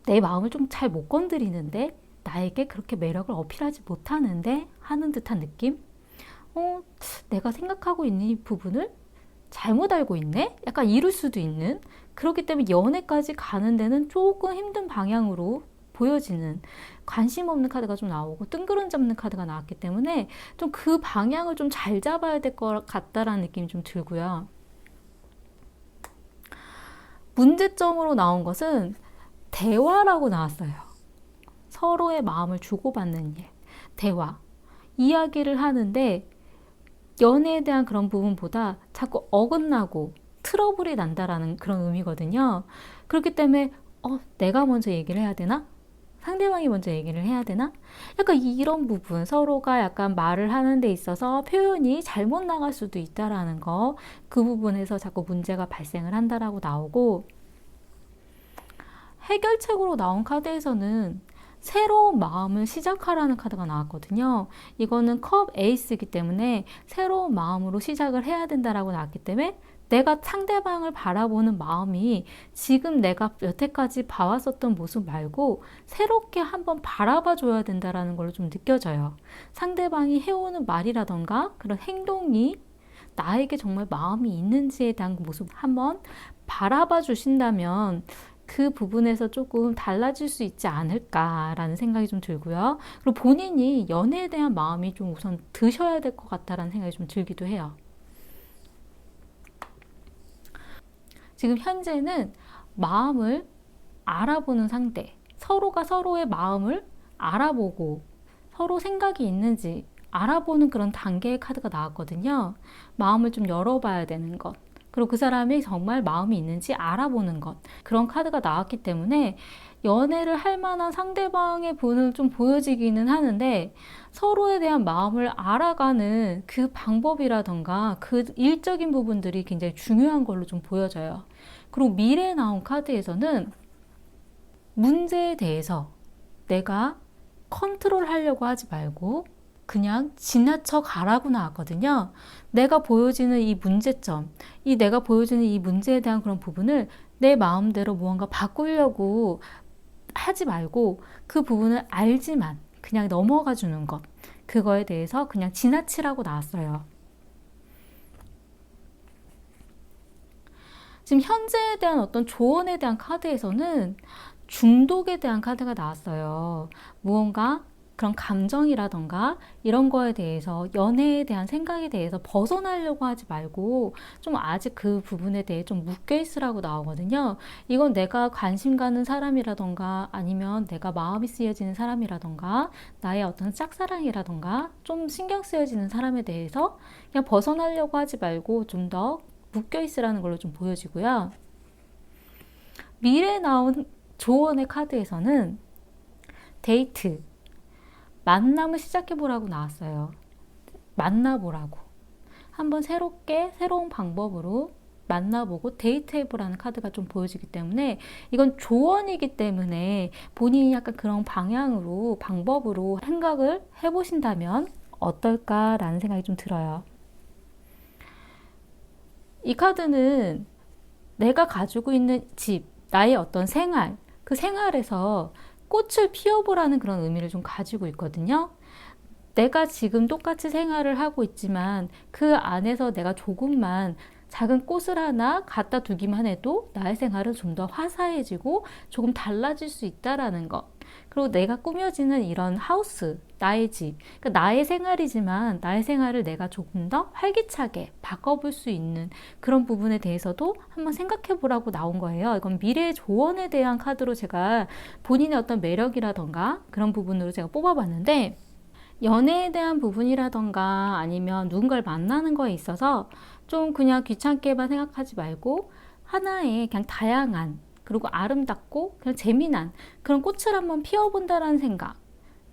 내 마음을 좀 잘 못 건드리는데, 나에게 그렇게 매력을 어필하지 못하는데 하는 듯한 느낌? 내가 생각하고 있는 이 부분을 잘못 알고 있네? 약간 이럴 수도 있는, 그렇기 때문에 연애까지 가는 데는 조금 힘든 방향으로 보여지는, 관심 없는 카드가 좀 나오고 뜬구름 잡는 카드가 나왔기 때문에 좀 그 방향을 좀 잘 잡아야 될 것 같다라는 느낌이 좀 들고요. 문제점으로 나온 것은 대화라고 나왔어요. 서로의 마음을 주고받는 일, 대화, 이야기를 하는데 연애에 대한 그런 부분보다 자꾸 어긋나고 트러블이 난다라는 그런 의미거든요. 그렇기 때문에 내가 먼저 얘기를 해야 되나? 상대방이 먼저 얘기를 해야 되나? 약간 이런 부분, 서로가 약간 말을 하는 데 있어서 표현이 잘못 나갈 수도 있다라는 거, 그 부분에서 자꾸 문제가 발생을 한다라고 나오고, 해결책으로 나온 카드에서는 새로운 마음을 시작하라는 카드가 나왔거든요. 이거는 컵 에이스이기 때문에 새로운 마음으로 시작을 해야 된다라고 나왔기 때문에 내가 상대방을 바라보는 마음이 지금 내가 여태까지 봐왔었던 모습 말고 새롭게 한번 바라봐 줘야 된다라는 걸로 좀 느껴져요. 상대방이 해오는 말이라던가 그런 행동이 나에게 정말 마음이 있는지에 대한 모습 한번 바라봐 주신다면 그 부분에서 조금 달라질 수 있지 않을까라는 생각이 좀 들고요. 그리고 본인이 연애에 대한 마음이 좀 우선 드셔야 될 것 같다라는 생각이 좀 들기도 해요. 지금 현재는 마음을 알아보는 상태, 서로가 서로의 마음을 알아보고 서로 생각이 있는지 알아보는 그런 단계의 카드가 나왔거든요. 마음을 좀 열어봐야 되는 것, 그리고 그 사람이 정말 마음이 있는지 알아보는 것, 그런 카드가 나왔기 때문에 연애를 할 만한 상대방의 분을 좀 보여지기는 하는데 서로에 대한 마음을 알아가는 그 방법이라던가 그 일적인 부분들이 굉장히 중요한 걸로 좀 보여져요. 그리고 미래에 나온 카드에서는 문제에 대해서 내가 컨트롤 하려고 하지 말고 그냥 지나쳐 가라고 나왔거든요. 내가 보여지는 이 문제점, 내가 보여지는 이 문제에 대한 그런 부분을 내 마음대로 무언가 바꾸려고 하지 말고 그 부분을 알지만 그냥 넘어가 주는 것, 그거에 대해서 그냥 지나치라고 나왔어요. 지금 현재에 대한 어떤 조언에 대한 카드에서는 중독에 대한 카드가 나왔어요. 무언가 그런 감정이라던가 이런 거에 대해서, 연애에 대한 생각에 대해서 벗어나려고 하지 말고 좀 아직 그 부분에 대해 좀 묶여 있으라고 나오거든요. 이건 내가 관심 가는 사람이라던가 아니면 내가 마음이 쓰여지는 사람이라던가 나의 어떤 짝사랑이라던가 좀 신경 쓰여지는 사람에 대해서 그냥 벗어나려고 하지 말고 좀 더 묶여 있으라는 걸로 좀 보여지고요. 미래에 나온 조언의 카드에서는 데이트, 만남을 시작해보라고 나왔어요. 만나보라고. 한번 새로운 방법으로 만나보고 데이트해보라는 카드가 좀 보여지기 때문에 이건 조언이기 때문에 본인이 약간 그런 방향으로, 방법으로 생각을 해보신다면 어떨까라는 생각이 좀 들어요. 이 카드는 내가 가지고 있는 집, 나의 어떤 생활, 그 생활에서 꽃을 피워보라는 그런 의미를 좀 가지고 있거든요. 내가 지금 똑같이 생활을 하고 있지만 그 안에서 내가 조금만 작은 꽃을 하나 갖다 두기만 해도 나의 생활은 좀 더 화사해지고 조금 달라질 수 있다라는 것. 그리고 내가 꾸며지는 이런 하우스, 나의 집, 그러니까 나의 생활이지만 나의 생활을 내가 조금 더 활기차게 바꿔볼 수 있는 그런 부분에 대해서도 한번 생각해 보라고 나온 거예요. 이건 미래의 조언에 대한 카드로 제가 본인의 어떤 매력이라던가 그런 부분으로 제가 뽑아봤는데, 연애에 대한 부분이라던가 아니면 누군가를 만나는 거에 있어서 좀 그냥 귀찮게만 생각하지 말고 하나의 그냥 다양한, 그리고 아름답고 그냥 재미난 그런 꽃을 한번 피워본다라는 생각,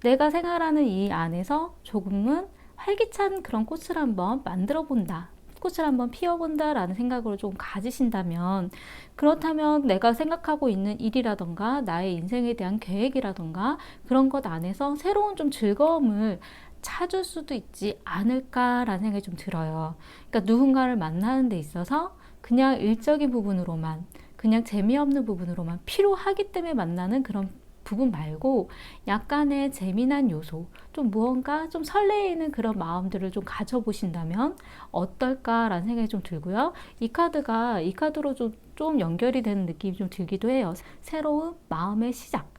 내가 생활하는 이 안에서 조금은 활기찬 그런 꽃을 한번 만들어 본다, 꽃을 한번 피워본다라는 생각으로 좀 가지신다면, 그렇다면 내가 생각하고 있는 일이라던가 나의 인생에 대한 계획이라던가 그런 것 안에서 새로운 좀 즐거움을 찾을 수도 있지 않을까라는 생각이 좀 들어요. 그러니까 누군가를 만나는 데 있어서 그냥 일적인 부분으로만, 그냥 재미없는 부분으로만 필요하기 때문에 만나는 그런 부분 말고 약간의 재미난 요소, 좀 무언가 좀 설레이는 그런 마음들을 좀 가져보신다면 어떨까라는 생각이 좀 들고요. 이 카드가 이 카드로 좀 연결이 되는 느낌이 좀 들기도 해요. 새로운 마음의 시작.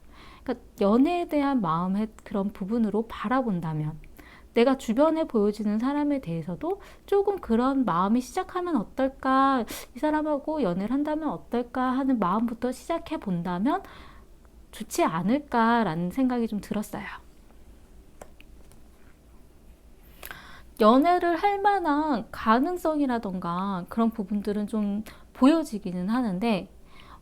그러니까 연애에 대한 마음의 그런 부분으로 바라본다면, 내가 주변에 보여지는 사람에 대해서도 조금 그런 마음이 시작하면 어떨까, 이 사람하고 연애를 한다면 어떨까 하는 마음부터 시작해 본다면 좋지 않을까라는 생각이 좀 들었어요. 연애를 할 만한 가능성이라던가 그런 부분들은 좀 보여지기는 하는데,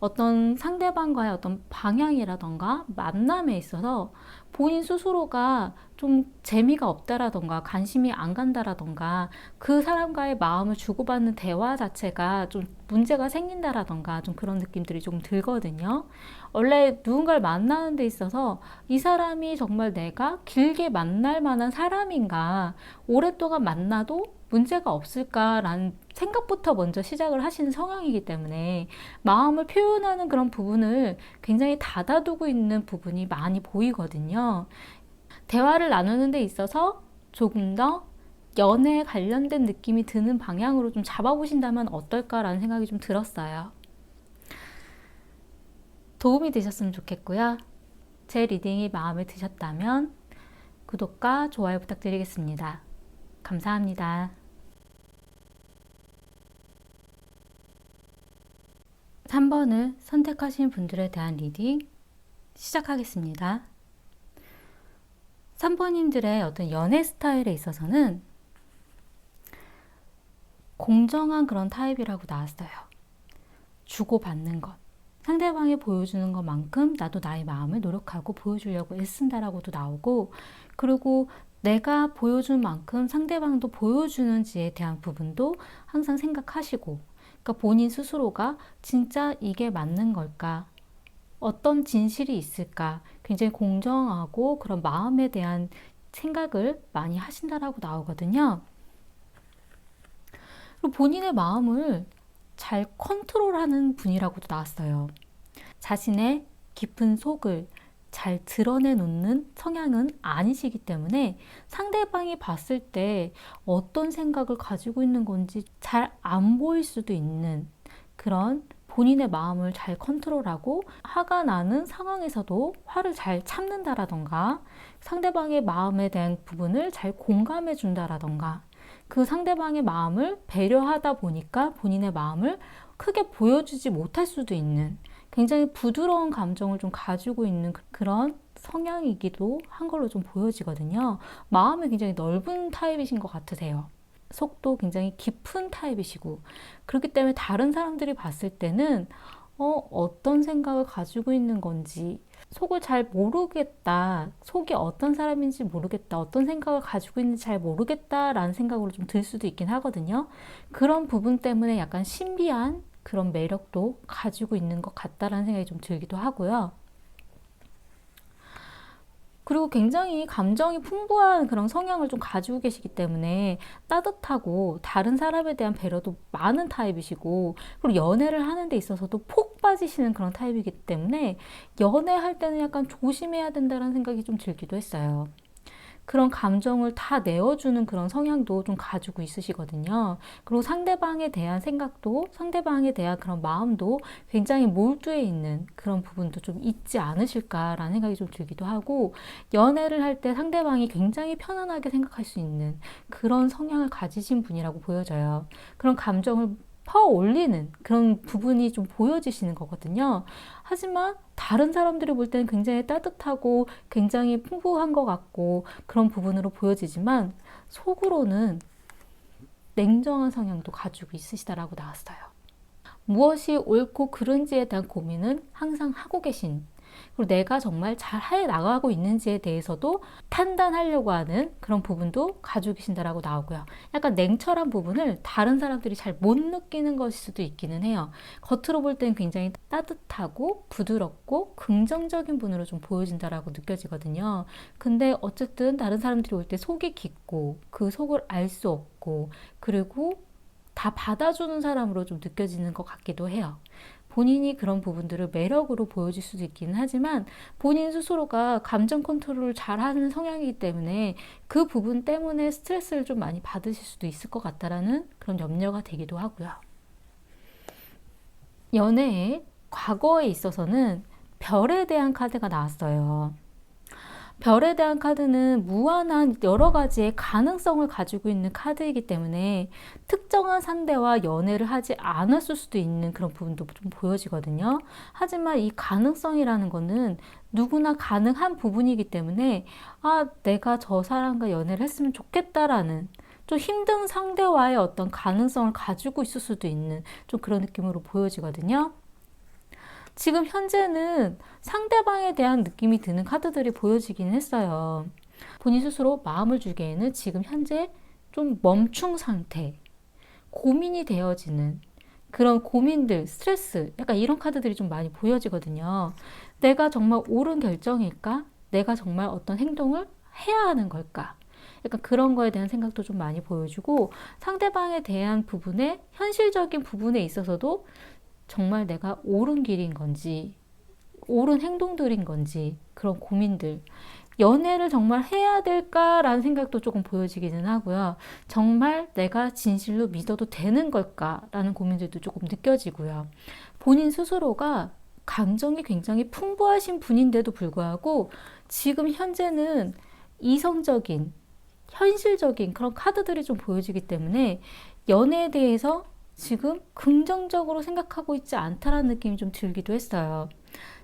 어떤 상대방과의 어떤 방향이라던가 만남에 있어서 본인 스스로가 좀 재미가 없다라던가 관심이 안 간다라던가 그 사람과의 마음을 주고받는 대화 자체가 좀 문제가 생긴다라던가 좀 그런 느낌들이 좀 들거든요. 원래 누군가를 만나는 데 있어서 이 사람이 정말 내가 길게 만날 만한 사람인가, 오랫동안 만나도 문제가 없을까라는 생각부터 먼저 시작을 하시는 성향이기 때문에 마음을 표현하는 그런 부분을 굉장히 닫아두고 있는 부분이 많이 보이거든요. 대화를 나누는 데 있어서 조금 더 연애에 관련된 느낌이 드는 방향으로 좀 잡아보신다면 어떨까라는 생각이 좀 들었어요. 도움이 되셨으면 좋겠고요. 제 리딩이 마음에 드셨다면 구독과 좋아요 부탁드리겠습니다. 감사합니다. 3번을 선택하신 분들에 대한 리딩 시작하겠습니다. 3번님들의 어떤 연애 스타일에 있어서는 공정한 그런 타입이라고 나왔어요. 주고받는 것. 상대방이 보여주는 것만큼 나도 나의 마음을 노력하고 보여주려고 애쓴다라고도 나오고, 그리고 내가 보여준 만큼 상대방도 보여주는지에 대한 부분도 항상 생각하시고, 그러니까 본인 스스로가 진짜 이게 맞는 걸까? 어떤 진실이 있을까? 굉장히 공정하고 그런 마음에 대한 생각을 많이 하신다라고 나오거든요. 그리고 본인의 마음을 잘 컨트롤하는 분이라고도 나왔어요. 자신의 깊은 속을 잘 드러내놓는 성향은 아니시기 때문에 상대방이 봤을 때 어떤 생각을 가지고 있는 건지 잘 안 보일 수도 있는, 그런 본인의 마음을 잘 컨트롤하고 화가 나는 상황에서도 화를 잘 참는다라던가 상대방의 마음에 대한 부분을 잘 공감해 준다라던가 그 상대방의 마음을 배려하다 보니까 본인의 마음을 크게 보여주지 못할 수도 있는 굉장히 부드러운 감정을 좀 가지고 있는 그런 성향이기도 한 걸로 좀 보여지거든요. 마음이 굉장히 넓은 타입이신 것 같으세요. 속도 굉장히 깊은 타입이시고, 그렇기 때문에 다른 사람들이 봤을 때는 어떤 생각을 가지고 있는 건지 속을 잘 모르겠다, 속이 어떤 사람인지 모르겠다, 어떤 생각을 가지고 있는지 잘 모르겠다라는 생각으로 좀 들 수도 있긴 하거든요. 그런 부분 때문에 약간 신비한 그런 매력도 가지고 있는 것 같다라는 생각이 좀 들기도 하고요. 그리고 굉장히 감정이 풍부한 그런 성향을 좀 가지고 계시기 때문에 따뜻하고 다른 사람에 대한 배려도 많은 타입이시고, 그리고 연애를 하는 데 있어서도 폭 빠지시는 그런 타입이기 때문에 연애할 때는 약간 조심해야 된다는 생각이 좀 들기도 했어요. 그런 감정을 다 내어주는 그런 성향도 좀 가지고 있으시거든요. 그리고 상대방에 대한 생각도, 상대방에 대한 그런 마음도 굉장히 몰두해 있는 그런 부분도 좀 있지 않으실까라는 생각이 좀 들기도 하고, 연애를 할 때 상대방이 굉장히 편안하게 생각할 수 있는 그런 성향을 가지신 분이라고 보여져요. 그런 감정을 퍼올리는 그런 부분이 좀 보여지시는 거거든요. 하지만 다른 사람들이 볼 때는 굉장히 따뜻하고 굉장히 풍부한 것 같고 그런 부분으로 보여지지만 속으로는 냉정한 성향도 가지고 있으시다라고 나왔어요. 무엇이 옳고 그른지에 대한 고민은 항상 하고 계신, 그리고 내가 정말 잘 해 나가고 있는지에 대해서도 판단하려고 하는 그런 부분도 가지고 계신다라고 나오고요. 약간 냉철한 부분을 다른 사람들이 잘 못 느끼는 것일 수도 있기는 해요. 겉으로 볼 때는 굉장히 따뜻하고 부드럽고 긍정적인 분으로 좀 보여진다라고 느껴지거든요. 근데 어쨌든 다른 사람들이 올 때 속이 깊고 그 속을 알 수 없고, 그리고 다 받아주는 사람으로 좀 느껴지는 것 같기도 해요. 본인이 그런 부분들을 매력으로 보여줄 수도 있기는 하지만 본인 스스로가 감정 컨트롤을 잘하는 성향이기 때문에 그 부분 때문에 스트레스를 좀 많이 받으실 수도 있을 것 같다라는 그런 염려가 되기도 하고요. 연애의 과거에 있어서는 별에 대한 카드가 나왔어요. 별에 대한 카드는 무한한 여러 가지의 가능성을 가지고 있는 카드이기 때문에 특정한 상대와 연애를 하지 않았을 수도 있는 그런 부분도 좀 보여지거든요. 하지만 이 가능성이라는 거는 누구나 가능한 부분이기 때문에 내가 저 사람과 연애를 했으면 좋겠다라는 좀 힘든 상대와의 어떤 가능성을 가지고 있을 수도 있는 좀 그런 느낌으로 보여지거든요. 지금 현재는 상대방에 대한 느낌이 드는 카드들이 보여지긴 했어요. 본인 스스로 마음을 주기에는 지금 현재 좀 멈춤 상태, 고민이 되어지는 그런 고민들, 스트레스, 약간 이런 카드들이 좀 많이 보여지거든요. 내가 정말 옳은 결정일까? 내가 정말 어떤 행동을 해야 하는 걸까? 약간 그런 거에 대한 생각도 좀 많이 보여주고, 상대방에 대한 부분에, 현실적인 부분에 있어서도 정말 내가 옳은 길인 건지, 옳은 행동들인 건지, 그런 고민들. 연애를 정말 해야 될까라는 생각도 조금 보여지기는 하고요. 정말 내가 진실로 믿어도 되는 걸까라는 고민들도 조금 느껴지고요. 본인 스스로가 감정이 굉장히 풍부하신 분인데도 불구하고 지금 현재는 이성적인, 현실적인 그런 카드들이 좀 보여지기 때문에 연애에 대해서 지금 긍정적으로 생각하고 있지 않다라는 느낌이 좀 들기도 했어요.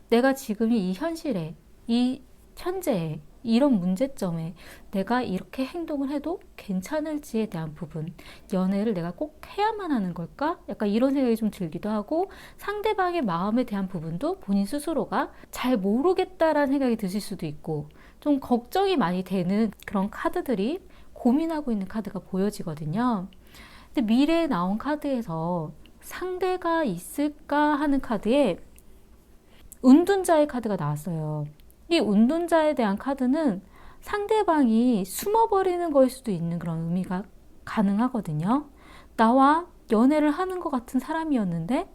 내가 지금 이 현실에, 이 현재에, 이런 문제점에 내가 이렇게 행동을 해도 괜찮을지에 대한 부분, 연애를 내가 꼭 해야만 하는 걸까? 약간 이런 생각이 좀 들기도 하고, 상대방의 마음에 대한 부분도 본인 스스로가 잘 모르겠다라는 생각이 드실 수도 있고, 좀 걱정이 많이 되는 그런 카드들이 고민하고 있는 카드가 보여지거든요. 근데 미래에 나온 카드에서 상대가 있을까 하는 카드에 운둔자의 카드가 나왔어요. 이 운둔자에 대한 카드는 상대방이 숨어버리는 거일 수도 있는 그런 의미가 가능하거든요. 나와 연애를 하는 것 같은 사람이었는데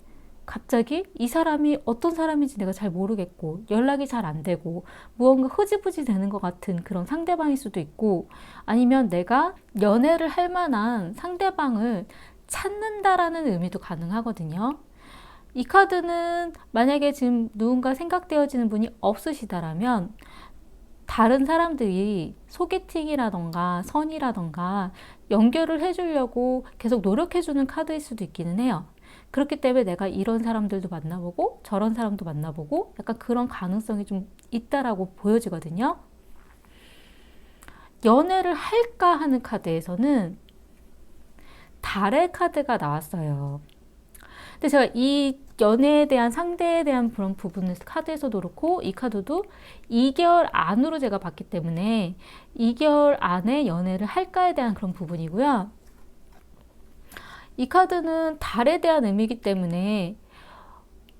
갑자기 이 사람이 어떤 사람인지 내가 잘 모르겠고 연락이 잘 안 되고 무언가 흐지부지 되는 것 같은 그런 상대방일 수도 있고, 아니면 내가 연애를 할 만한 상대방을 찾는다라는 의미도 가능하거든요. 이 카드는 만약에 지금 누군가 생각되어지는 분이 없으시다라면 다른 사람들이 소개팅이라던가 선이라던가 연결을 해주려고 계속 노력해주는 카드일 수도 있기는 해요. 그렇기 때문에 내가 이런 사람들도 만나보고 저런 사람도 만나보고 약간 그런 가능성이 좀 있다라고 보여지거든요. 연애를 할까 하는 카드에서는 달의 카드가 나왔어요. 근데 제가 이 연애에 대한 상대에 대한 그런 부분을 카드에서도 그렇고 이 카드도 2개월 안으로 제가 봤기 때문에 2개월 안에 연애를 할까에 대한 그런 부분이고요. 이 카드는 달에 대한 의미이기 때문에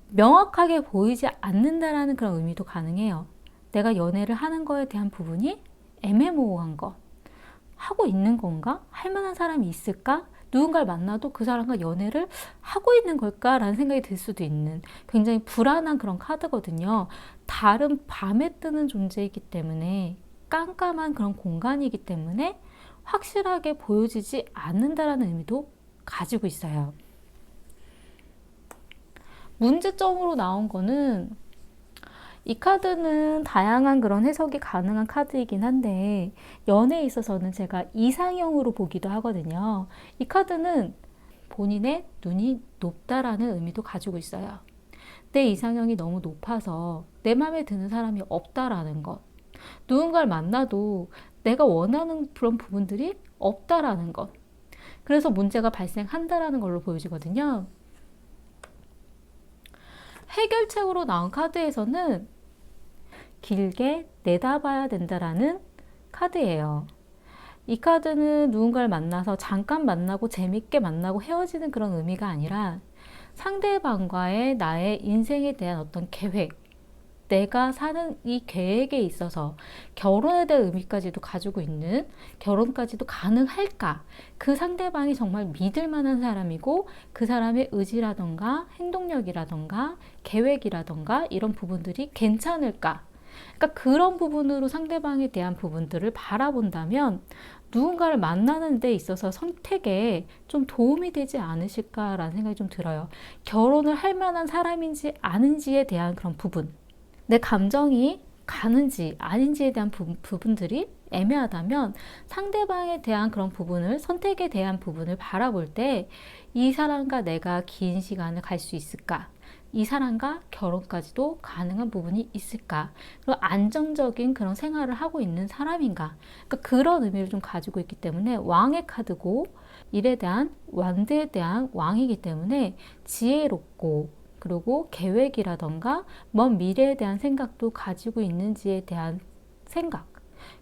명확하게 보이지 않는다라는 그런 의미도 가능해요. 내가 연애를 하는 거에 대한 부분이 애매모호한 것. 하고 있는 건가? 할 만한 사람이 있을까? 누군가를 만나도 그 사람과 연애를 하고 있는 걸까라는 생각이 들 수도 있는 굉장히 불안한 그런 카드거든요. 달은 밤에 뜨는 존재이기 때문에 깜깜한 그런 공간이기 때문에 확실하게 보여지지 않는다라는 의미도 가지고 있어요. 문제점으로 나온 거는 이 카드는 다양한 그런 해석이 가능한 카드이긴 한데 연애에 있어서는 제가 이상형으로 보기도 하거든요. 이 카드는 본인의 눈이 높다라는 의미도 가지고 있어요. 내 이상형이 너무 높아서 내 마음에 드는 사람이 없다라는 것. 누군가를 만나도 내가 원하는 그런 부분들이 없다라는 것. 그래서 문제가 발생한다라는 걸로 보여지거든요. 해결책으로 나온 카드에서는 길게 내다봐야 된다라는 카드예요. 이 카드는 누군가를 만나서 잠깐 만나고 재밌게 만나고 헤어지는 그런 의미가 아니라 상대방과의 나의 인생에 대한 어떤 계획, 내가 사는 이 계획에 있어서 결혼에 대한 의미까지도 가지고 있는 결혼까지도 가능할까? 그 상대방이 정말 믿을 만한 사람이고 그 사람의 의지라던가 행동력이라던가 계획이라던가 이런 부분들이 괜찮을까? 그러니까 그런 부분으로 상대방에 대한 부분들을 바라본다면 누군가를 만나는 데 있어서 선택에 좀 도움이 되지 않으실까라는 생각이 좀 들어요. 결혼을 할 만한 사람인지 아닌지에 대한 그런 부분. 내 감정이 가는지 아닌지에 대한 부분들이 애매하다면 상대방에 대한 그런 부분을 선택에 대한 부분을 바라볼 때 이 사람과 내가 긴 시간을 갈 수 있을까? 이 사람과 결혼까지도 가능한 부분이 있을까? 그리고 안정적인 그런 생활을 하고 있는 사람인가? 그러니까 그런 의미를 좀 가지고 있기 때문에 왕의 카드고 일에 대한 완대에 대한 왕이기 때문에 지혜롭고 그리고 계획이라던가 먼 미래에 대한 생각도 가지고 있는지에 대한 생각.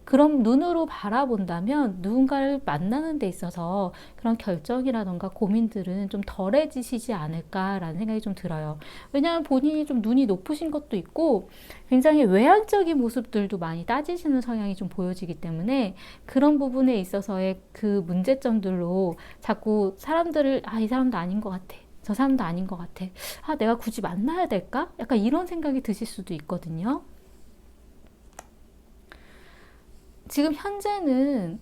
그런 눈으로 바라본다면 누군가를 만나는 데 있어서 그런 결정이라던가 고민들은 좀 덜해지시지 않을까라는 생각이 좀 들어요. 왜냐하면 본인이 좀 눈이 높으신 것도 있고 굉장히 외향적인 모습들도 많이 따지시는 성향이 좀 보여지기 때문에 그런 부분에 있어서의 그 문제점들로 자꾸 사람들을 이 사람도 아닌 것 같아. 저 사람도 아닌 것 같아. 내가 굳이 만나야 될까? 약간 이런 생각이 드실 수도 있거든요. 지금 현재는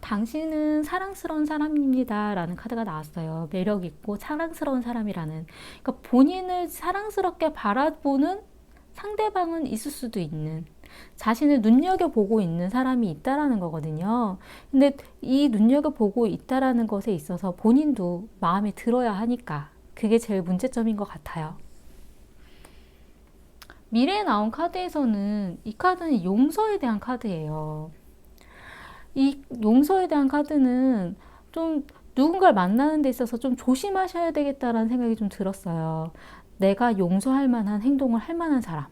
당신은 사랑스러운 사람입니다 라는 카드가 나왔어요. 매력있고 사랑스러운 사람이라는. 그러니까 본인을 사랑스럽게 바라보는 상대방은 있을 수도 있는, 자신을 눈여겨보고 있는 사람이 있다라는 거거든요. 근데 이 눈여겨보고 있다라는 것에 있어서 본인도 마음에 들어야 하니까 그게 제일 문제점인 것 같아요. 미래에 나온 카드에서는 이 카드는 용서에 대한 카드예요. 이 용서에 대한 카드는 좀 누군가를 만나는 데 있어서 좀 조심하셔야 되겠다라는 생각이 좀 들었어요. 내가 용서할 만한 행동을 할 만한 사람.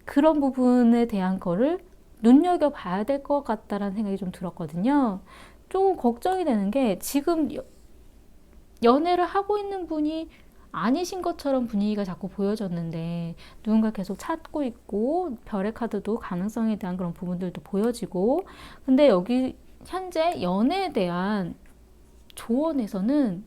그런 부분에 대한 거를 눈여겨봐야 될 것 같다라는 생각이 좀 들었거든요. 조금 걱정이 되는 게 지금 연애를 하고 있는 분이 아니신 것처럼 분위기가 자꾸 보여졌는데 누군가 계속 찾고 있고 별의 카드도 가능성에 대한 그런 부분들도 보여지고 근데 여기 현재 연애에 대한 조언에서는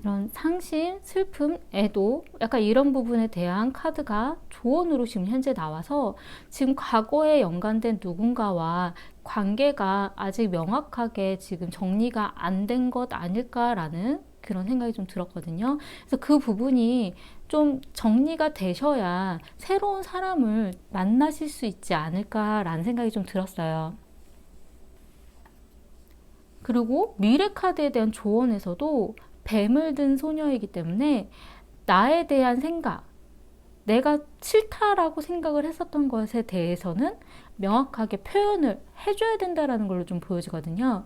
이런 상심, 슬픔, 애도 약간 이런 부분에 대한 카드가 조언으로 지금 현재 나와서 지금 과거에 연관된 누군가와 관계가 아직 명확하게 지금 정리가 안 된 것 아닐까라는 그런 생각이 좀 들었거든요. 그래서 그 부분이 좀 정리가 되셔야 새로운 사람을 만나실 수 있지 않을까라는 생각이 좀 들었어요. 그리고 미래 카드에 대한 조언에서도 뱀을 든 소녀이기 때문에 나에 대한 생각, 내가 싫다라고 생각을 했었던 것에 대해서는 명확하게 표현을 해줘야 된다라는 걸로 좀 보여지거든요.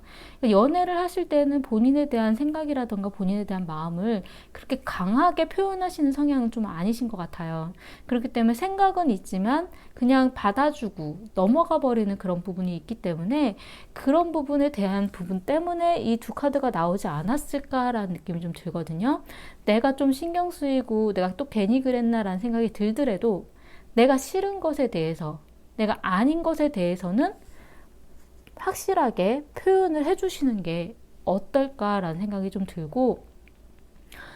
연애를 하실 때는 본인에 대한 생각이라던가 본인에 대한 마음을 그렇게 강하게 표현하시는 성향은 좀 아니신 것 같아요. 그렇기 때문에 생각은 있지만 그냥 받아주고 넘어가 버리는 그런 부분이 있기 때문에 그런 부분에 대한 부분 때문에 이 두 카드가 나오지 않았을까라는 느낌이 좀 들거든요. 내가 좀 신경 쓰이고 내가 또 괜히 그랬나라는 생각이 들더라도 내가 싫은 것에 대해서, 내가 아닌 것에 대해서는 확실하게 표현을 해주시는 게 어떨까라는 생각이 좀 들고,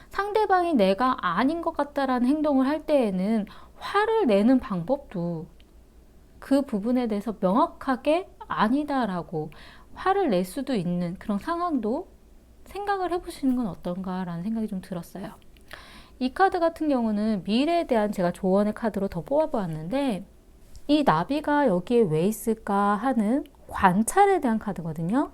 상대방이 내가 아닌 것 같다라는 행동을 할 때에는 화를 내는 방법도 그 부분에 대해서 명확하게 아니다라고 화를 낼 수도 있는 그런 상황도 생각을 해보시는 건 어떤가라는 생각이 좀 들었어요. 이 카드 같은 경우는 미래에 대한 제가 조언의 카드로 더 뽑아보았는데, 이 나비가 여기에 왜 있을까 하는 관찰에 대한 카드거든요.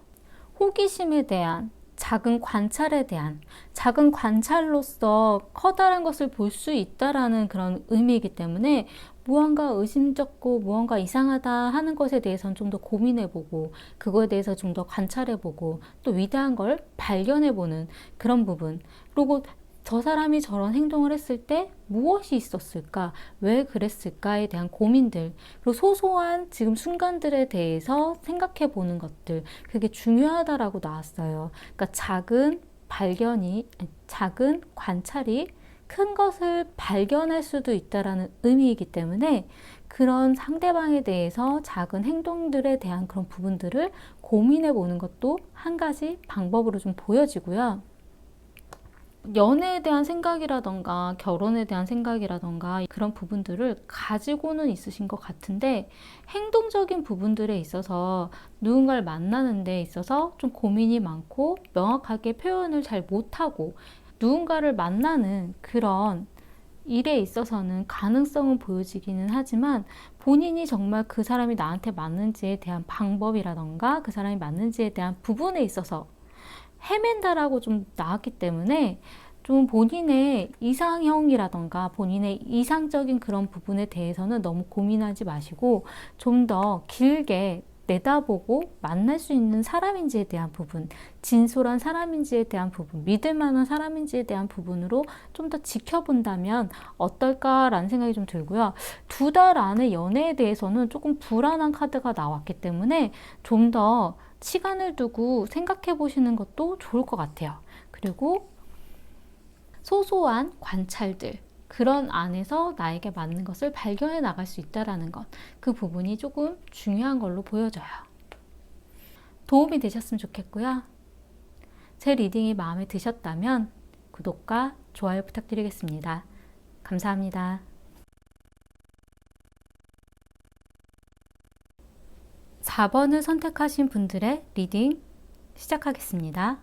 호기심에 대한, 작은 관찰에 대한, 작은 관찰로서 커다란 것을 볼 수 있다라는 그런 의미이기 때문에 무언가 의심쩍고 무언가 이상하다 하는 것에 대해서는 좀 더 고민해보고, 그거에 대해서 좀 더 관찰해보고, 또 위대한 걸 발견해보는 그런 부분. 그리고 저 사람이 저런 행동을 했을 때 무엇이 있었을까? 왜 그랬을까에 대한 고민들, 그리고 소소한 지금 순간들에 대해서 생각해 보는 것들, 그게 중요하다라고 나왔어요. 그러니까 작은 관찰이 큰 것을 발견할 수도 있다라는 의미이기 때문에 그런 상대방에 대해서 작은 행동들에 대한 그런 부분들을 고민해 보는 것도 한 가지 방법으로 좀 보여지고요. 연애에 대한 생각이라던가 결혼에 대한 생각이라던가 그런 부분들을 가지고는 있으신 것 같은데, 행동적인 부분들에 있어서 누군가를 만나는 데 있어서 좀 고민이 많고 명확하게 표현을 잘 못하고, 누군가를 만나는 그런 일에 있어서는 가능성은 보여지기는 하지만 본인이 정말 그 사람이 나한테 맞는지에 대한 방법이라던가 그 사람이 맞는지에 대한 부분에 있어서 헤맨다라고 좀 나왔기 때문에, 좀 본인의 이상형이라던가 본인의 이상적인 그런 부분에 대해서는 너무 고민하지 마시고 좀 더 길게 내다보고 만날 수 있는 사람인지에 대한 부분, 진솔한 사람인지에 대한 부분, 믿을 만한 사람인지에 대한 부분으로 좀 더 지켜본다면 어떨까라는 생각이 좀 들고요. 2달 안에 연애에 대해서는 조금 불안한 카드가 나왔기 때문에 좀 더 시간을 두고 생각해 보시는 것도 좋을 것 같아요. 그리고 소소한 관찰들, 그런 안에서 나에게 맞는 것을 발견해 나갈 수 있다는 것, 그 부분이 조금 중요한 걸로 보여져요. 도움이 되셨으면 좋겠고요. 제 리딩이 마음에 드셨다면 구독과 좋아요 부탁드리겠습니다. 감사합니다. 4번을 선택하신 분들의 리딩 시작하겠습니다.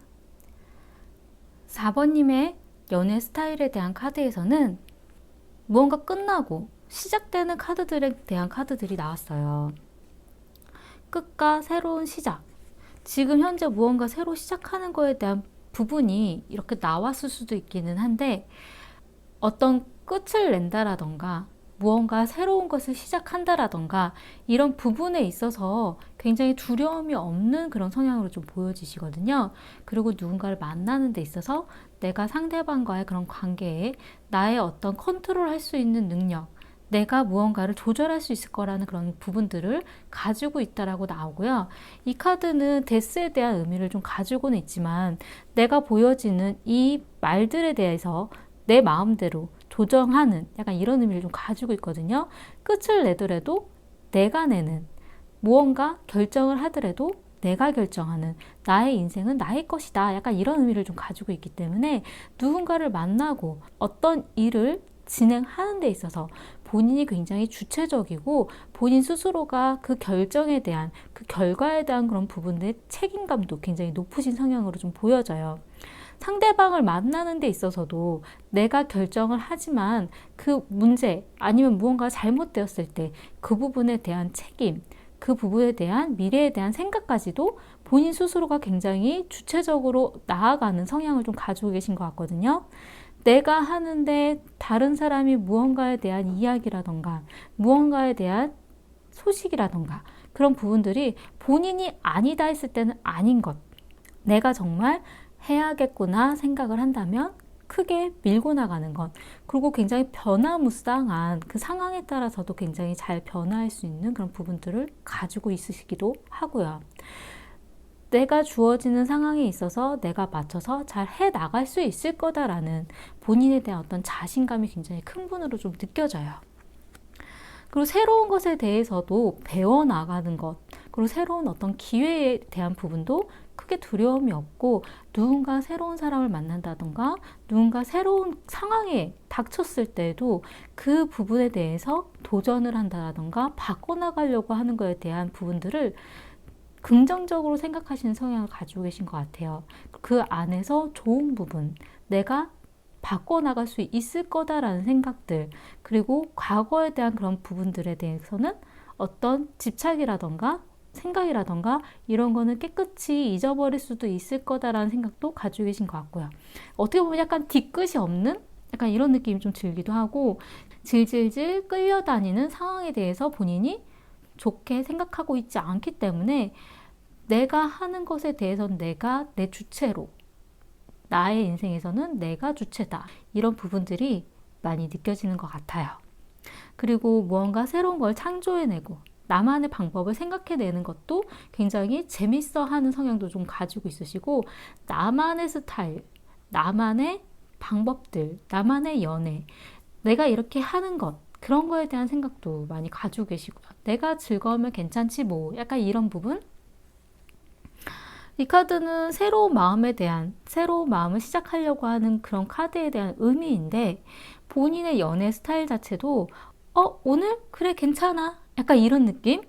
4번님의 연애 스타일에 대한 카드에서는 무언가 끝나고 시작되는 카드들에 대한 카드들이 나왔어요. 끝과 새로운 시작. 지금 현재 무언가 새로 시작하는 거에 대한 부분이 이렇게 나왔을 수도 있기는 한데, 어떤 끝을 낸다라던가 무언가 새로운 것을 시작한다라던가 이런 부분에 있어서 굉장히 두려움이 없는 그런 성향으로 좀 보여지시거든요. 그리고 누군가를 만나는 데 있어서 내가 상대방과의 그런 관계에 나의 어떤 컨트롤할 수 있는 능력, 내가 무언가를 조절할 수 있을 거라는 그런 부분들을 가지고 있다라고 나오고요. 이 카드는 데스에 대한 의미를 좀 가지고는 있지만 내가 보여지는 이 말들에 대해서 내 마음대로 조정하는 약간 이런 의미를 좀 가지고 있거든요. 끝을 내더라도 내가 내는, 무언가 결정을 하더라도 내가 결정하는, 나의 인생은 나의 것이다, 약간 이런 의미를 좀 가지고 있기 때문에 누군가를 만나고 어떤 일을 진행하는 데 있어서 본인이 굉장히 주체적이고 본인 스스로가 그 결정에 대한, 그 결과에 대한 그런 부분의 책임감도 굉장히 높으신 성향으로 좀 보여져요. 상대방을 만나는 데 있어서도 내가 결정을 하지만 그 문제 아니면 무언가 잘못되었을 때 그 부분에 대한 책임, 그 부분에 대한 미래에 대한 생각까지도 본인 스스로가 굉장히 주체적으로 나아가는 성향을 좀 가지고 계신 것 같거든요. 내가 하는데 다른 사람이 무언가에 대한 이야기라던가 무언가에 대한 소식이라던가 그런 부분들이 본인이 아니다 했을 때는 아닌 것, 내가 정말 해야겠구나 생각을 한다면 크게 밀고 나가는 것, 그리고 굉장히 변화무쌍한 그 상황에 따라서도 굉장히 잘 변화할 수 있는 그런 부분들을 가지고 있으시기도 하고요. 내가 주어지는 상황에 있어서 내가 맞춰서 잘 해나갈 수 있을 거다라는 본인에 대한 어떤 자신감이 굉장히 큰 분으로 좀 느껴져요. 그리고 새로운 것에 대해서도 배워나가는 것, 그리고 새로운 어떤 기회에 대한 부분도 크게 두려움이 없고, 누군가 새로운 사람을 만난다던가 누군가 새로운 상황에 닥쳤을 때도 그 부분에 대해서 도전을 한다던가 바꿔나가려고 하는 것에 대한 부분들을 긍정적으로 생각하시는 성향을 가지고 계신 것 같아요. 그 안에서 좋은 부분, 내가 바꿔나갈 수 있을 거다라는 생각들, 그리고 과거에 대한 그런 부분들에 대해서는 어떤 집착이라던가 생각이라던가 이런 거는 깨끗이 잊어버릴 수도 있을 거다라는 생각도 가지고 계신 것 같고요. 어떻게 보면 약간 뒤끝이 없는 약간 이런 느낌이 좀 들기도 하고, 질질질 끌려다니는 상황에 대해서 본인이 좋게 생각하고 있지 않기 때문에 내가 하는 것에 대해서는 내가 내 주체로, 나의 인생에서는 내가 주체다, 이런 부분들이 많이 느껴지는 것 같아요. 그리고 무언가 새로운 걸 창조해내고 나만의 방법을 생각해내는 것도 굉장히 재밌어 하는 성향도 좀 가지고 있으시고, 나만의 스타일, 나만의 방법들, 나만의 연애, 내가 이렇게 하는 것, 그런 거에 대한 생각도 많이 가지고 계시고요. 내가 즐거우면 괜찮지 뭐, 약간 이런 부분. 이 카드는 새로운 마음을 시작하려고 하는 그런 카드에 대한 의미인데, 본인의 연애 스타일 자체도 오늘? 그래, 괜찮아, 약간 이런 느낌?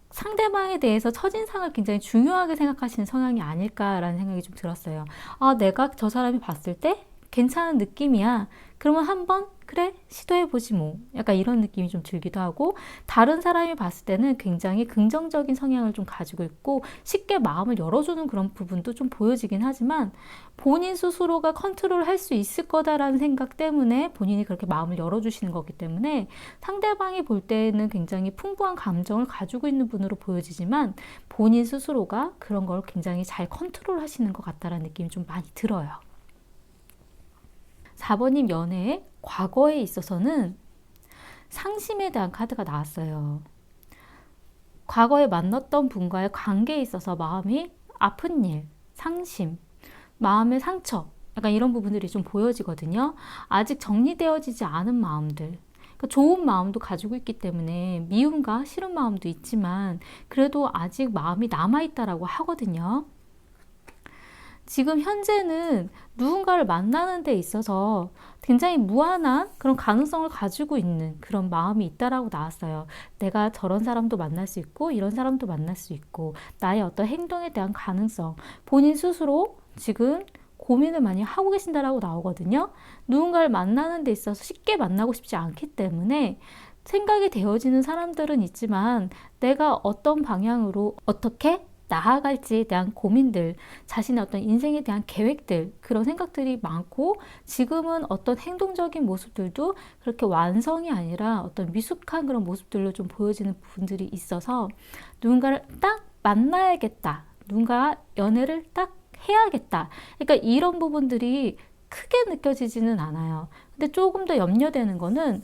상대방에 대해서 첫인상을 굉장히 중요하게 생각하시는 성향이 아닐까라는 생각이 좀 들었어요. 내가 저 사람이 봤을 때 괜찮은 느낌이야, 그러면 한번 그래 시도해보지 뭐, 약간 이런 느낌이 좀 들기도 하고, 다른 사람이 봤을 때는 굉장히 긍정적인 성향을 좀 가지고 있고 쉽게 마음을 열어주는 그런 부분도 좀 보여지긴 하지만, 본인 스스로가 컨트롤할 수 있을 거다라는 생각 때문에 본인이 그렇게 마음을 열어주시는 거기 때문에 상대방이 볼 때는 굉장히 풍부한 감정을 가지고 있는 분으로 보여지지만, 본인 스스로가 그런 걸 굉장히 잘 컨트롤 하시는 것 같다라는 느낌이 좀 많이 들어요. 4번님 연애의 과거에 있어서는 상심에 대한 카드가 나왔어요. 과거에 만났던 분과의 관계에 있어서 마음이 아픈 일, 상심, 마음의 상처, 약간 이런 부분들이 좀 보여지거든요. 아직 정리되어지지 않은 마음들, 그러니까 좋은 마음도 가지고 있기 때문에 미움과 싫은 마음도 있지만 그래도 아직 마음이 남아있다라고 하거든요. 지금 현재는 누군가를 만나는 데 있어서 굉장히 무한한 그런 가능성을 가지고 있는 그런 마음이 있다라고 나왔어요. 내가 저런 사람도 만날 수 있고 이런 사람도 만날 수 있고, 나의 어떤 행동에 대한 가능성, 본인 스스로 지금 고민을 많이 하고 계신다라고 나오거든요. 누군가를 만나는 데 있어서 쉽게 만나고 싶지 않기 때문에 생각이 되어지는 사람들은 있지만, 내가 어떤 방향으로 어떻게 나아갈지에 대한 고민들, 자신의 어떤 인생에 대한 계획들, 그런 생각들이 많고, 지금은 어떤 행동적인 모습들도 그렇게 완성이 아니라 어떤 미숙한 그런 모습들로 좀 보여지는 부분들이 있어서, 누군가를 딱 만나야겠다, 누군가 연애를 딱 해야겠다, 그러니까 이런 부분들이 크게 느껴지지는 않아요. 근데 조금 더 염려되는 거는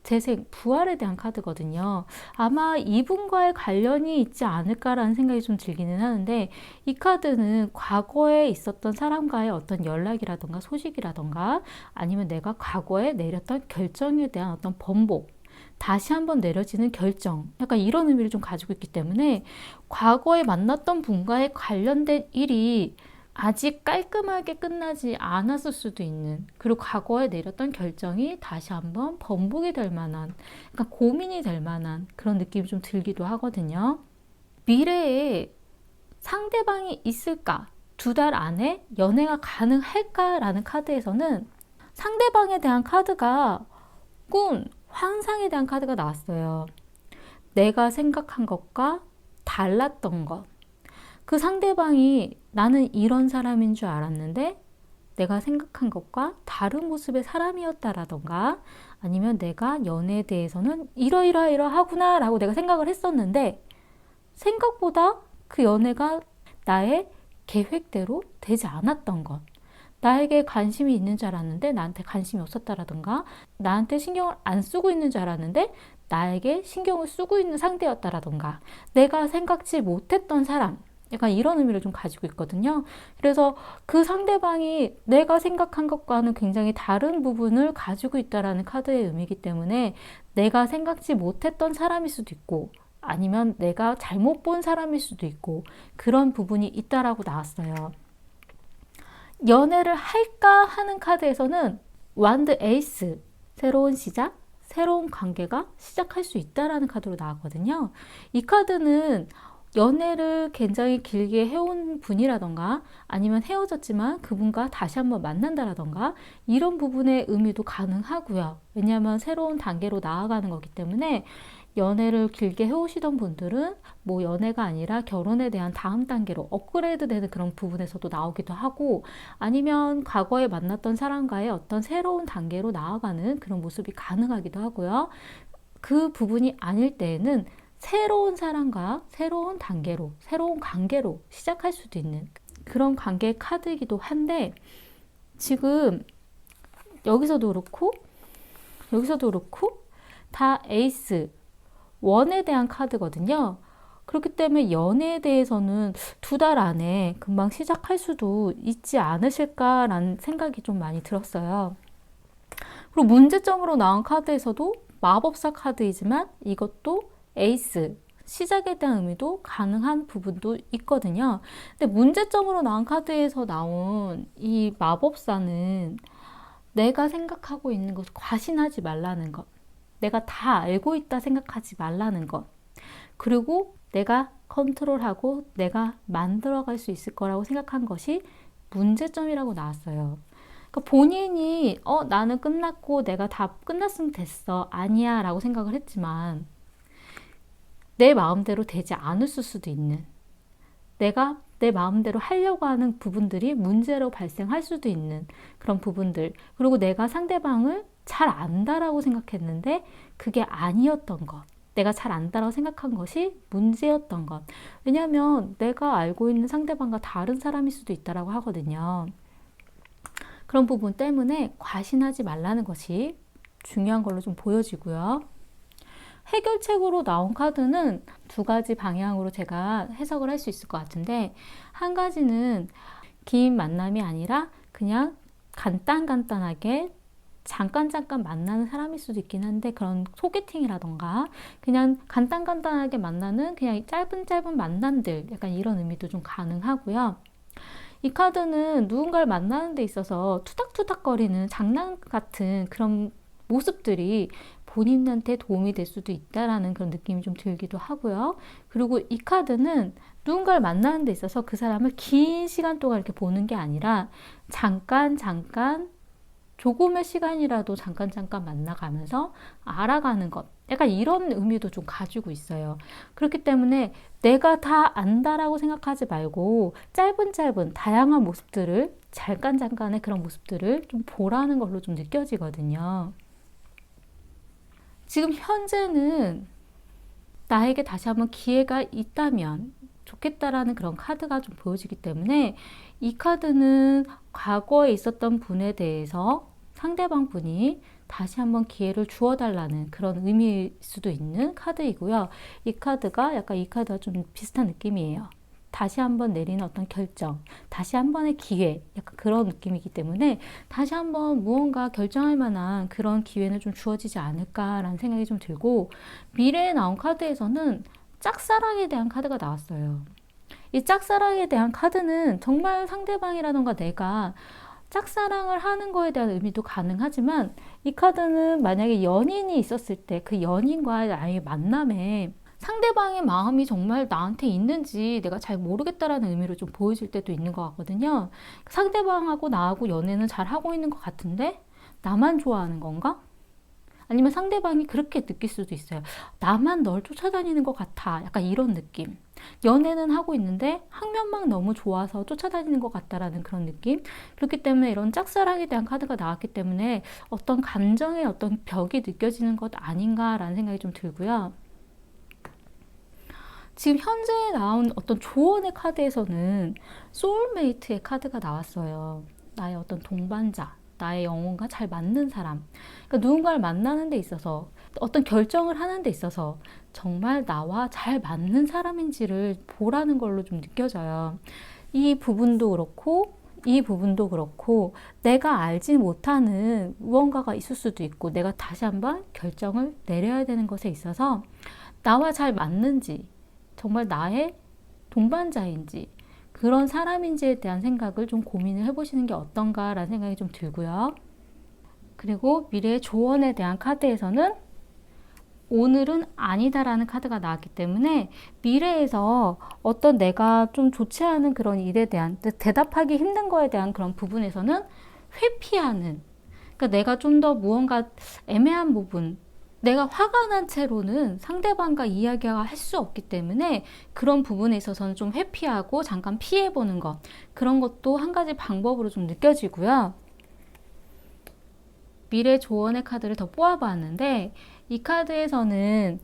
재생, 부활에 대한 카드거든요. 아마 이분과의 관련이 있지 않을까라는 생각이 좀 들기는 하는데, 이 카드는 과거에 있었던 사람과의 어떤 연락이라던가 소식이라던가, 아니면 내가 과거에 내렸던 결정에 대한 어떤 번복, 다시 한번 내려지는 결정, 약간 이런 의미를 좀 가지고 있기 때문에, 과거에 만났던 분과의 관련된 일이 아직 깔끔하게 끝나지 않았을 수도 있는, 그리고 과거에 내렸던 결정이 다시 한번 번복이 될 만한, 그러니까 고민이 될 만한 그런 느낌이 좀 들기도 하거든요. 미래에 상대방이 있을까? 2달 안에 연애가 가능할까라는 카드에서는 상대방에 대한 카드가 꿈, 환상에 대한 카드가 나왔어요. 내가 생각한 것과 달랐던 것. 그 상대방이 나는 이런 사람인 줄 알았는데 내가 생각한 것과 다른 모습의 사람이었다라던가, 아니면 내가 연애에 대해서는 이러이러하구나 라고 내가 생각을 했었는데 생각보다 그 연애가 나의 계획대로 되지 않았던 것, 나에게 관심이 있는 줄 알았는데 나한테 관심이 없었다라던가, 나한테 신경을 안 쓰고 있는 줄 알았는데 나에게 신경을 쓰고 있는 상대였다라던가, 내가 생각지 못했던 사람, 약간 이런 의미를 좀 가지고 있거든요. 그래서 그 상대방이 내가 생각한 것과는 굉장히 다른 부분을 가지고 있다라는 카드의 의미이기 때문에 내가 생각지 못했던 사람일 수도 있고 아니면 내가 잘못 본 사람일 수도 있고 그런 부분이 있다라고 나왔어요. 연애를 할까 하는 카드에서는 완드 에이스, 새로운 시작, 새로운 관계가 시작할 수 있다라는 카드로 나왔거든요. 이 카드는 연애를 굉장히 길게 해온 분이라던가 아니면 헤어졌지만 그분과 다시 한번 만난다라던가 이런 부분의 의미도 가능하고요. 왜냐하면 새로운 단계로 나아가는 거기 때문에 연애를 길게 해오시던 분들은 뭐 연애가 아니라 결혼에 대한 다음 단계로 업그레이드 되는 그런 부분에서도 나오기도 하고 아니면 과거에 만났던 사람과의 어떤 새로운 단계로 나아가는 그런 모습이 가능하기도 하고요. 그 부분이 아닐 때에는 새로운 사람과 새로운 단계로, 새로운 관계로 시작할 수도 있는 그런 관계의 카드이기도 한데 지금 여기서도 그렇고 다 에이스, 원에 대한 카드거든요. 그렇기 때문에 연애에 대해서는 2달 안에 금방 시작할 수도 있지 않으실까라는 생각이 좀 많이 들었어요. 그리고 문제점으로 나온 카드에서도 마법사 카드이지만 이것도 에이스, 시작에 대한 의미도 가능한 부분도 있거든요. 근데 문제점으로 나온 카드에서 나온 이 마법사는 내가 생각하고 있는 것을 과신하지 말라는 것. 내가 다 알고 있다 생각하지 말라는 것. 그리고 내가 컨트롤하고 내가 만들어갈 수 있을 거라고 생각한 것이 문제점이라고 나왔어요. 그러니까 본인이 나는 끝났고 내가 다 끝났으면 됐어. 아니야 라고 생각을 했지만 내 마음대로 되지 않을 수도 있는 내가 내 마음대로 하려고 하는 부분들이 문제로 발생할 수도 있는 그런 부분들 그리고 내가 상대방을 잘 안다라고 생각했는데 그게 아니었던 것 내가 잘 안다라고 생각한 것이 문제였던 것 왜냐하면 내가 알고 있는 상대방과 다른 사람일 수도 있다라고 하거든요. 그런 부분 때문에 과신하지 말라는 것이 중요한 걸로 좀 보여지고요. 해결책으로 나온 카드는 2가지 방향으로 제가 해석을 할 수 있을 것 같은데 한 가지는 긴 만남이 아니라 그냥 간단하게 잠깐 만나는 사람일 수도 있긴 한데 그런 소개팅이라던가 그냥 간단하게 만나는 그냥 짧은 만남들 약간 이런 의미도 좀 가능하고요. 이 카드는 누군가를 만나는 데 있어서 투닥투닥거리는 장난 같은 그런 모습들이 본인한테 도움이 될 수도 있다라는 그런 느낌이 좀 들기도 하고요. 그리고 이 카드는 누군가를 만나는 데 있어서 그 사람을 긴 시간 동안 이렇게 보는 게 아니라 잠깐 조금의 시간이라도 잠깐 만나가면서 알아가는 것 약간 이런 의미도 좀 가지고 있어요. 그렇기 때문에 내가 다 안다라고 생각하지 말고 짧은 다양한 모습들을 잠깐의 그런 모습들을 좀 보라는 걸로 좀 느껴지거든요. 지금 현재는 나에게 다시 한번 기회가 있다면 좋겠다라는 그런 카드가 좀 보여지기 때문에 이 카드는 과거에 있었던 분에 대해서 상대방 분이 다시 한번 기회를 주어달라는 그런 의미일 수도 있는 카드이고요. 이 카드가 좀 비슷한 느낌이에요. 다시 한번 내리는 어떤 결정, 다시 한 번의 기회, 약간 그런 느낌이기 때문에 다시 한번 무언가 결정할 만한 그런 기회는 좀 주어지지 않을까라는 생각이 좀 들고 미래에 나온 카드에서는 짝사랑에 대한 카드가 나왔어요. 이 짝사랑에 대한 카드는 정말 상대방이라던가 내가 짝사랑을 하는 거에 대한 의미도 가능하지만 이 카드는 만약에 연인이 있었을 때 그 연인과의 나의 만남에 상대방의 마음이 정말 나한테 있는지 내가 잘 모르겠다라는 의미로 좀 보여질 때도 있는 것 같거든요. 상대방하고 나하고 연애는 잘 하고 있는 것 같은데 나만 좋아하는 건가? 아니면 상대방이 그렇게 느낄 수도 있어요. 나만 널 쫓아다니는 것 같아. 약간 이런 느낌. 연애는 하고 있는데 학면만 너무 좋아서 쫓아다니는 것 같다라는 그런 느낌. 그렇기 때문에 이런 짝사랑에 대한 카드가 나왔기 때문에 어떤 감정의 어떤 벽이 느껴지는 것 아닌가라는 생각이 좀 들고요. 지금 현재 나온 어떤 조언의 카드에서는 소울메이트의 카드가 나왔어요. 나의 어떤 동반자, 나의 영혼과 잘 맞는 사람. 그러니까 누군가를 만나는 데 있어서 어떤 결정을 하는 데 있어서 정말 나와 잘 맞는 사람인지를 보라는 걸로 좀 느껴져요. 이 부분도 그렇고 이 부분도 그렇고 내가 알지 못하는 무언가가 있을 수도 있고 내가 다시 한번 결정을 내려야 되는 것에 있어서 나와 잘 맞는지 정말 나의 동반자인지 그런 사람인지에 대한 생각을 좀 고민을 해보시는 게 어떤가라는 생각이 좀 들고요. 그리고 미래의 조언에 대한 카드에서는 오늘은 아니다라는 카드가 나왔기 때문에 미래에서 어떤 내가 좀 좋지 않은 그런 일에 대한 대답하기 힘든 거에 대한 그런 부분에서는 회피하는, 그러니까 내가 좀 더 무언가 애매한 부분, 내가 화가 난 채로는 상대방과 이야기가 할 수 없기 때문에 그런 부분에 있어서는 좀 회피하고 잠깐 피해보는 것, 그런 것도 한 가지 방법으로 좀 느껴지고요. 미래 조언의 카드를 더 뽑아봤는데 이 카드에서는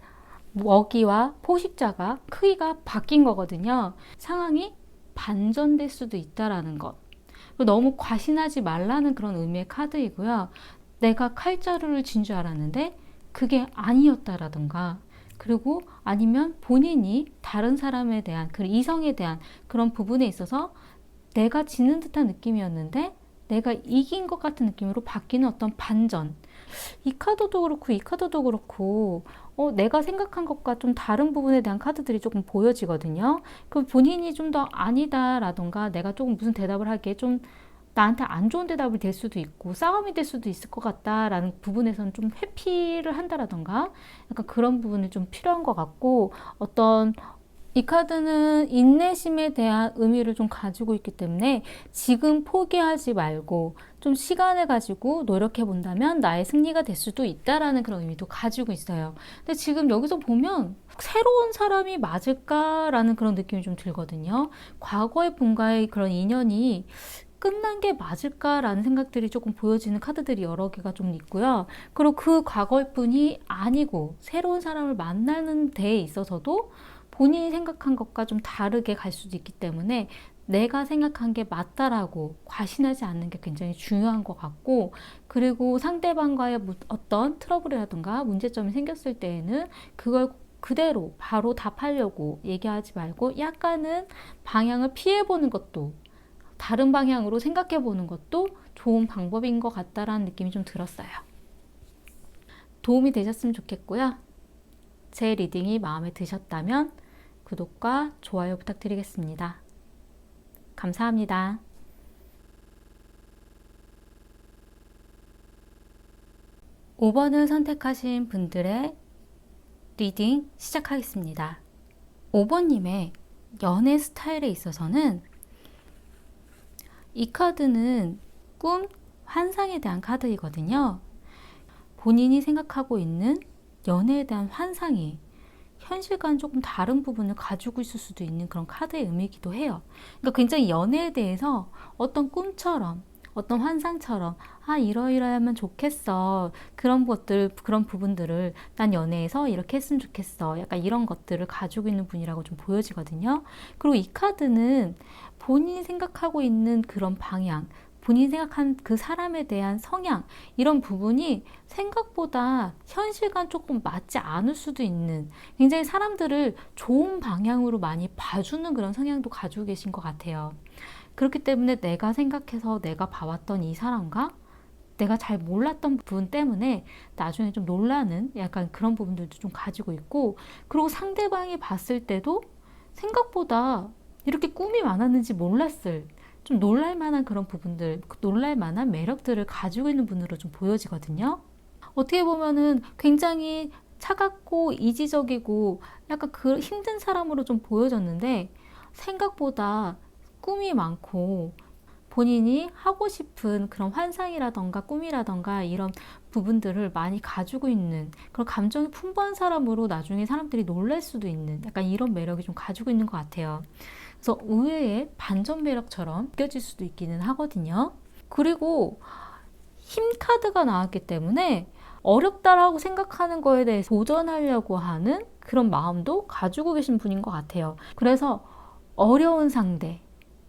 먹이와 포식자가 크기가 바뀐 거거든요. 상황이 반전될 수도 있다라는 것. 너무 과신하지 말라는 그런 의미의 카드이고요. 내가 칼자루를 쥔 줄 알았는데 그게 아니었다라든가, 그리고 아니면 본인이 다른 사람에 대한, 그 이성에 대한 그런 부분에 있어서 내가 지는 듯한 느낌이었는데 내가 이긴 것 같은 느낌으로 바뀌는 어떤 반전. 이 카드도 그렇고 이 카드도 그렇고 내가 생각한 것과 좀 다른 부분에 대한 카드들이 조금 보여지거든요. 그럼 본인이 좀 더 아니다라던가 내가 조금 무슨 대답을 하기에 좀 나한테 안 좋은 대답이 될 수도 있고 싸움이 될 수도 있을 것 같다라는 부분에서는 좀 회피를 한다라던가 약간 그런 부분이 좀 필요한 것 같고, 어떤 이 카드는 인내심에 대한 의미를 좀 가지고 있기 때문에 지금 포기하지 말고 좀 시간을 가지고 노력해 본다면 나의 승리가 될 수도 있다라는 그런 의미도 가지고 있어요. 근데 지금 여기서 보면 새로운 사람이 맞을까라는 그런 느낌이 좀 들거든요. 과거의 분과의 그런 인연이 끝난 게 맞을까라는 생각들이 조금 보여지는 카드들이 여러 개가 좀 있고요. 그리고 그 과거의 분이 아니고 새로운 사람을 만나는 데에 있어서도 본인이 생각한 것과 좀 다르게 갈 수도 있기 때문에 내가 생각한 게 맞다라고 과신하지 않는 게 굉장히 중요한 것 같고, 그리고 상대방과의 어떤 트러블이라든가 문제점이 생겼을 때에는 그걸 그대로 바로 답하려고 얘기하지 말고 약간은 방향을 피해보는 것도, 다른 방향으로 생각해 보는 것도 좋은 방법인 것 같다라는 느낌이 좀 들었어요. 도움이 되셨으면 좋겠고요. 제 리딩이 마음에 드셨다면 구독과 좋아요 부탁드리겠습니다. 감사합니다. 5번을 선택하신 분들의 리딩 시작하겠습니다. 5번님의 연애 스타일에 있어서는 이 카드는 꿈, 환상에 대한 카드이거든요. 본인이 생각하고 있는 연애에 대한 환상이 현실과는 조금 다른 부분을 가지고 있을 수도 있는 그런 카드의 의미이기도 해요. 그러니까 굉장히 연애에 대해서 어떤 꿈처럼, 어떤 환상처럼 이러이러하면 좋겠어, 그런 것들, 그런 부분들을 난 연애에서 이렇게 했으면 좋겠어, 약간 이런 것들을 가지고 있는 분이라고 좀 보여지거든요. 그리고 이 카드는 본인이 생각하고 있는 그런 방향, 본인이 생각한 그 사람에 대한 성향, 이런 부분이 생각보다 현실과는 조금 맞지 않을 수도 있는, 굉장히 사람들을 좋은 방향으로 많이 봐주는 그런 성향도 가지고 계신 것 같아요. 그렇기 때문에 내가 생각해서 내가 봐왔던 이 사람과 내가 잘 몰랐던 부분 때문에 나중에 좀 놀라는 약간 그런 부분들도 좀 가지고 있고, 그리고 상대방이 봤을 때도 생각보다 이렇게 꿈이 많았는지 몰랐을, 좀 놀랄만한 그런 부분들, 놀랄만한 매력들을 가지고 있는 분으로 좀 보여지거든요. 어떻게 보면은 굉장히 차갑고 이지적이고 약간 그 힘든 사람으로 좀 보여졌는데 생각보다 꿈이 많고 본인이 하고 싶은 그런 환상이라던가 꿈이라던가 이런 부분들을 많이 가지고 있는 그런 감정이 풍부한 사람으로 나중에 사람들이 놀랄 수도 있는 약간 이런 매력이 좀 가지고 있는 것 같아요. 그래서 의외의 반전 매력처럼 느껴질 수도 있기는 하거든요. 그리고 힘 카드가 나왔기 때문에 어렵다라고 생각하는 거에 대해서 도전하려고 하는 그런 마음도 가지고 계신 분인 것 같아요. 그래서 어려운 상대,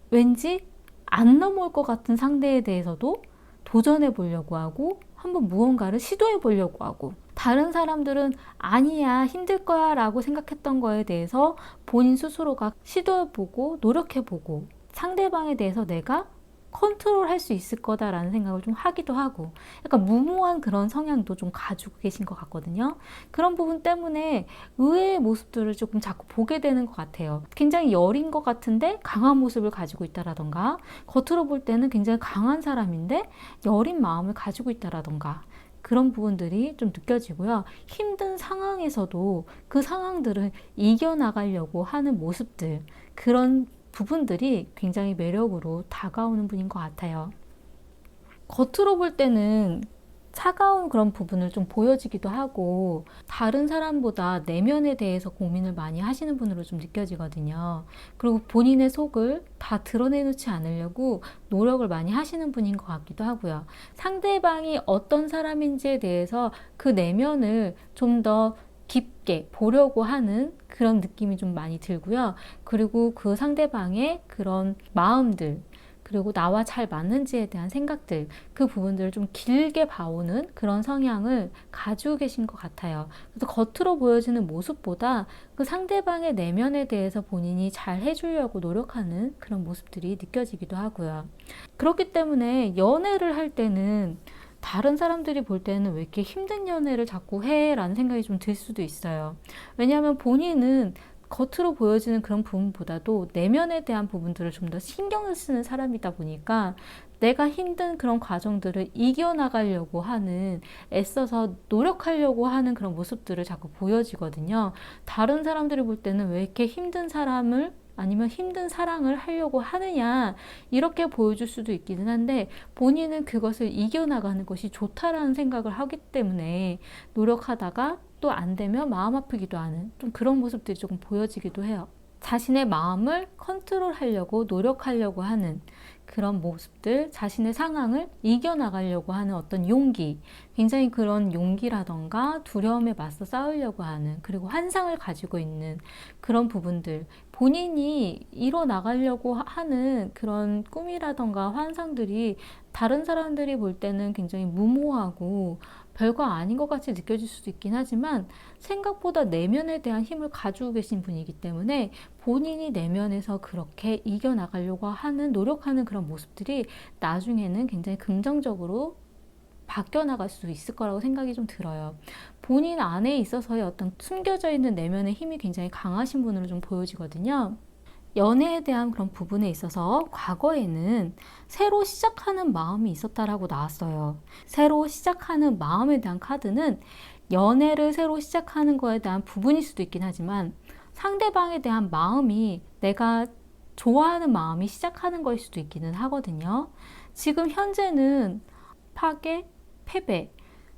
왠지 안 넘어올 것 같은 상대에 대해서도 도전해 보려고 하고 한번 무언가를 시도해 보려고 하고, 다른 사람들은 아니야, 힘들 거야 라고 생각했던 거에 대해서 본인 스스로가 시도해 보고 노력해 보고 상대방에 대해서 내가 컨트롤 할 수 있을 거다라는 생각을 좀 하기도 하고, 약간 무모한 그런 성향도 좀 가지고 계신 것 같거든요. 그런 부분 때문에 의외의 모습들을 조금 자꾸 보게 되는 것 같아요. 굉장히 여린 것 같은데 강한 모습을 가지고 있다라던가, 겉으로 볼 때는 굉장히 강한 사람인데 여린 마음을 가지고 있다라던가, 그런 부분들이 좀 느껴지고요. 힘든 상황에서도 그 상황들을 이겨나가려고 하는 모습들, 그런 부분들이 굉장히 매력으로 다가오는 분인 것 같아요. 겉으로 볼 때는 차가운 그런 부분을 좀 보여지기도 하고, 다른 사람보다 내면에 대해서 고민을 많이 하시는 분으로 좀 느껴지거든요. 그리고 본인의 속을 다 드러내놓지 않으려고 노력을 많이 하시는 분인 것 같기도 하고요. 상대방이 어떤 사람인지에 대해서 그 내면을 좀 더 깊게 보려고 하는 그런 느낌이 좀 많이 들고요. 그리고 그 상대방의 그런 마음들, 그리고 나와 잘 맞는지에 대한 생각들, 그 부분들을 좀 길게 봐오는 그런 성향을 가지고 계신 것 같아요. 그래서 겉으로 보여지는 모습보다 그 상대방의 내면에 대해서 본인이 잘 해주려고 노력하는 그런 모습들이 느껴지기도 하고요. 그렇기 때문에 연애를 할 때는 다른 사람들이 볼 때는 왜 이렇게 힘든 연애를 자꾸 해? 라는 생각이 좀 들 수도 있어요. 왜냐하면 본인은 겉으로 보여지는 그런 부분보다도 내면에 대한 부분들을 좀 더 신경을 쓰는 사람이다 보니까 내가 힘든 그런 과정들을 이겨나가려고 하는, 애써서 노력하려고 하는 그런 모습들을 자꾸 보여지거든요. 다른 사람들이 볼 때는 왜 이렇게 힘든 사람을, 아니면 힘든 사랑을 하려고 하느냐, 이렇게 보여줄 수도 있기는 한데, 본인은 그것을 이겨나가는 것이 좋다라는 생각을 하기 때문에 노력하다가 또 안 되면 마음 아프기도 하는 좀 그런 모습들이 조금 보여지기도 해요. 자신의 마음을 컨트롤하려고 노력하려고 하는 그런 모습들, 자신의 상황을 이겨나가려고 하는 어떤 용기, 굉장히 그런 용기라던가 두려움에 맞서 싸우려고 하는, 그리고 환상을 가지고 있는 그런 부분들, 본인이 이뤄나가려고 하는 그런 꿈이라던가 환상들이 다른 사람들이 볼 때는 굉장히 무모하고 별거 아닌 것 같이 느껴질 수도 있긴 하지만, 생각보다 내면에 대한 힘을 가지고 계신 분이기 때문에 본인이 내면에서 그렇게 이겨나가려고 하는, 노력하는 그런 모습들이 나중에는 굉장히 긍정적으로 바뀌어 나갈 수 있을 거라고 생각이 좀 들어요. 본인 안에 있어서의 어떤 숨겨져 있는 내면의 힘이 굉장히 강하신 분으로 좀 보여지거든요. 연애에 대한 그런 부분에 있어서 과거에는 새로 시작하는 마음이 있었다라고 나왔어요. 새로 시작하는 마음에 대한 카드는 연애를 새로 시작하는 거에 대한 부분일 수도 있긴 하지만, 상대방에 대한 마음이 내가 좋아하는 마음이 시작하는 거일 수도 있기는 하거든요. 지금 현재는 파괴, 패배,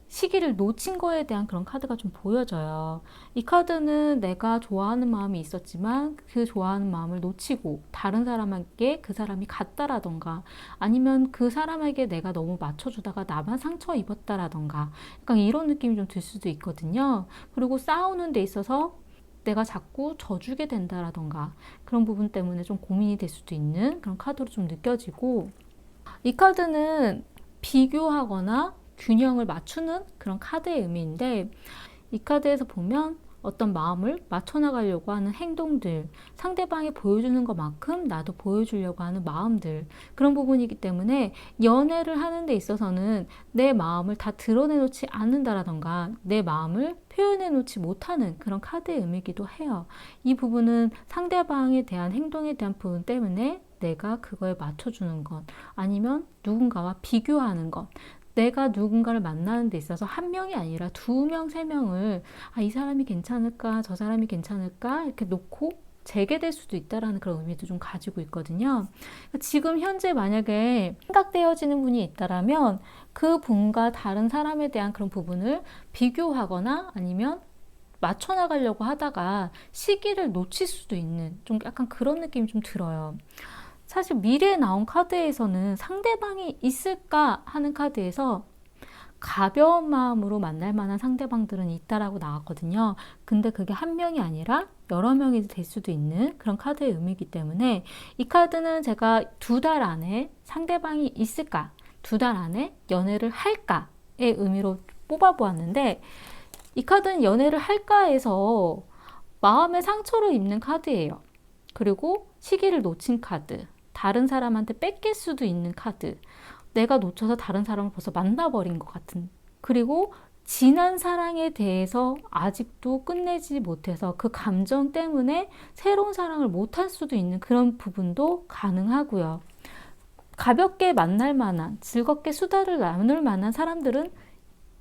시기를 놓친 거에 대한 그런 카드가 좀 보여져요. 이 카드는 내가 좋아하는 마음이 있었지만 그 좋아하는 마음을 놓치고 다른 사람에게 그 사람이 갔다라던가, 아니면 그 사람에게 내가 너무 맞춰주다가 나만 상처 입었다라던가, 약간 이런 느낌이 좀 들 수도 있거든요. 그리고 싸우는 데 있어서 내가 자꾸 져주게 된다라던가, 그런 부분 때문에 좀 고민이 될 수도 있는 그런 카드로 좀 느껴지고, 이 카드는 비교하거나 균형을 맞추는 그런 카드의 의미인데, 이 카드에서 보면 어떤 마음을 맞춰나가려고 하는 행동들, 상대방이 보여주는 것만큼 나도 보여주려고 하는 마음들, 그런 부분이기 때문에 연애를 하는 데 있어서는 내 마음을 다 드러내놓지 않는다라던가 내 마음을 표현해놓지 못하는 그런 카드의 의미이기도 해요. 이 부분은 상대방에 대한 행동에 대한 부분 때문에 내가 그거에 맞춰주는 것, 아니면 누군가와 비교하는 것, 내가 누군가를 만나는 데 있어서 한 명이 아니라 두 명, 세 명을 이 사람이 괜찮을까, 저 사람이 괜찮을까 이렇게 놓고 재개될 수도 있다라는 그런 의미도 좀 가지고 있거든요. 지금 현재 만약에 생각되어지는 분이 있다라면 그 분과 다른 사람에 대한 그런 부분을 비교하거나 아니면 맞춰나가려고 하다가 시기를 놓칠 수도 있는 좀 약간 그런 느낌이 좀 들어요. 사실 미래에 나온 카드에서는 상대방이 있을까 하는 카드에서 가벼운 마음으로 만날 만한 상대방들은 있다라고 나왔거든요. 근데 그게 한 명이 아니라 여러 명이 될 수도 있는 그런 카드의 의미이기 때문에, 이 카드는 제가 2달 안에 상대방이 있을까, 2달 안에 연애를 할까의 의미로 뽑아보았는데, 이 카드는 연애를 할까에서 마음의 상처를 입는 카드예요. 그리고 시기를 놓친 카드, 다른 사람한테 뺏길 수도 있는 카드, 내가 놓쳐서 다른 사람을 벌써 만나버린 것 같은, 그리고 지난 사랑에 대해서 아직도 끝내지 못해서 그 감정 때문에 새로운 사랑을 못할 수도 있는 그런 부분도 가능하고요. 가볍게 만날 만한, 즐겁게 수다를 나눌 만한 사람들은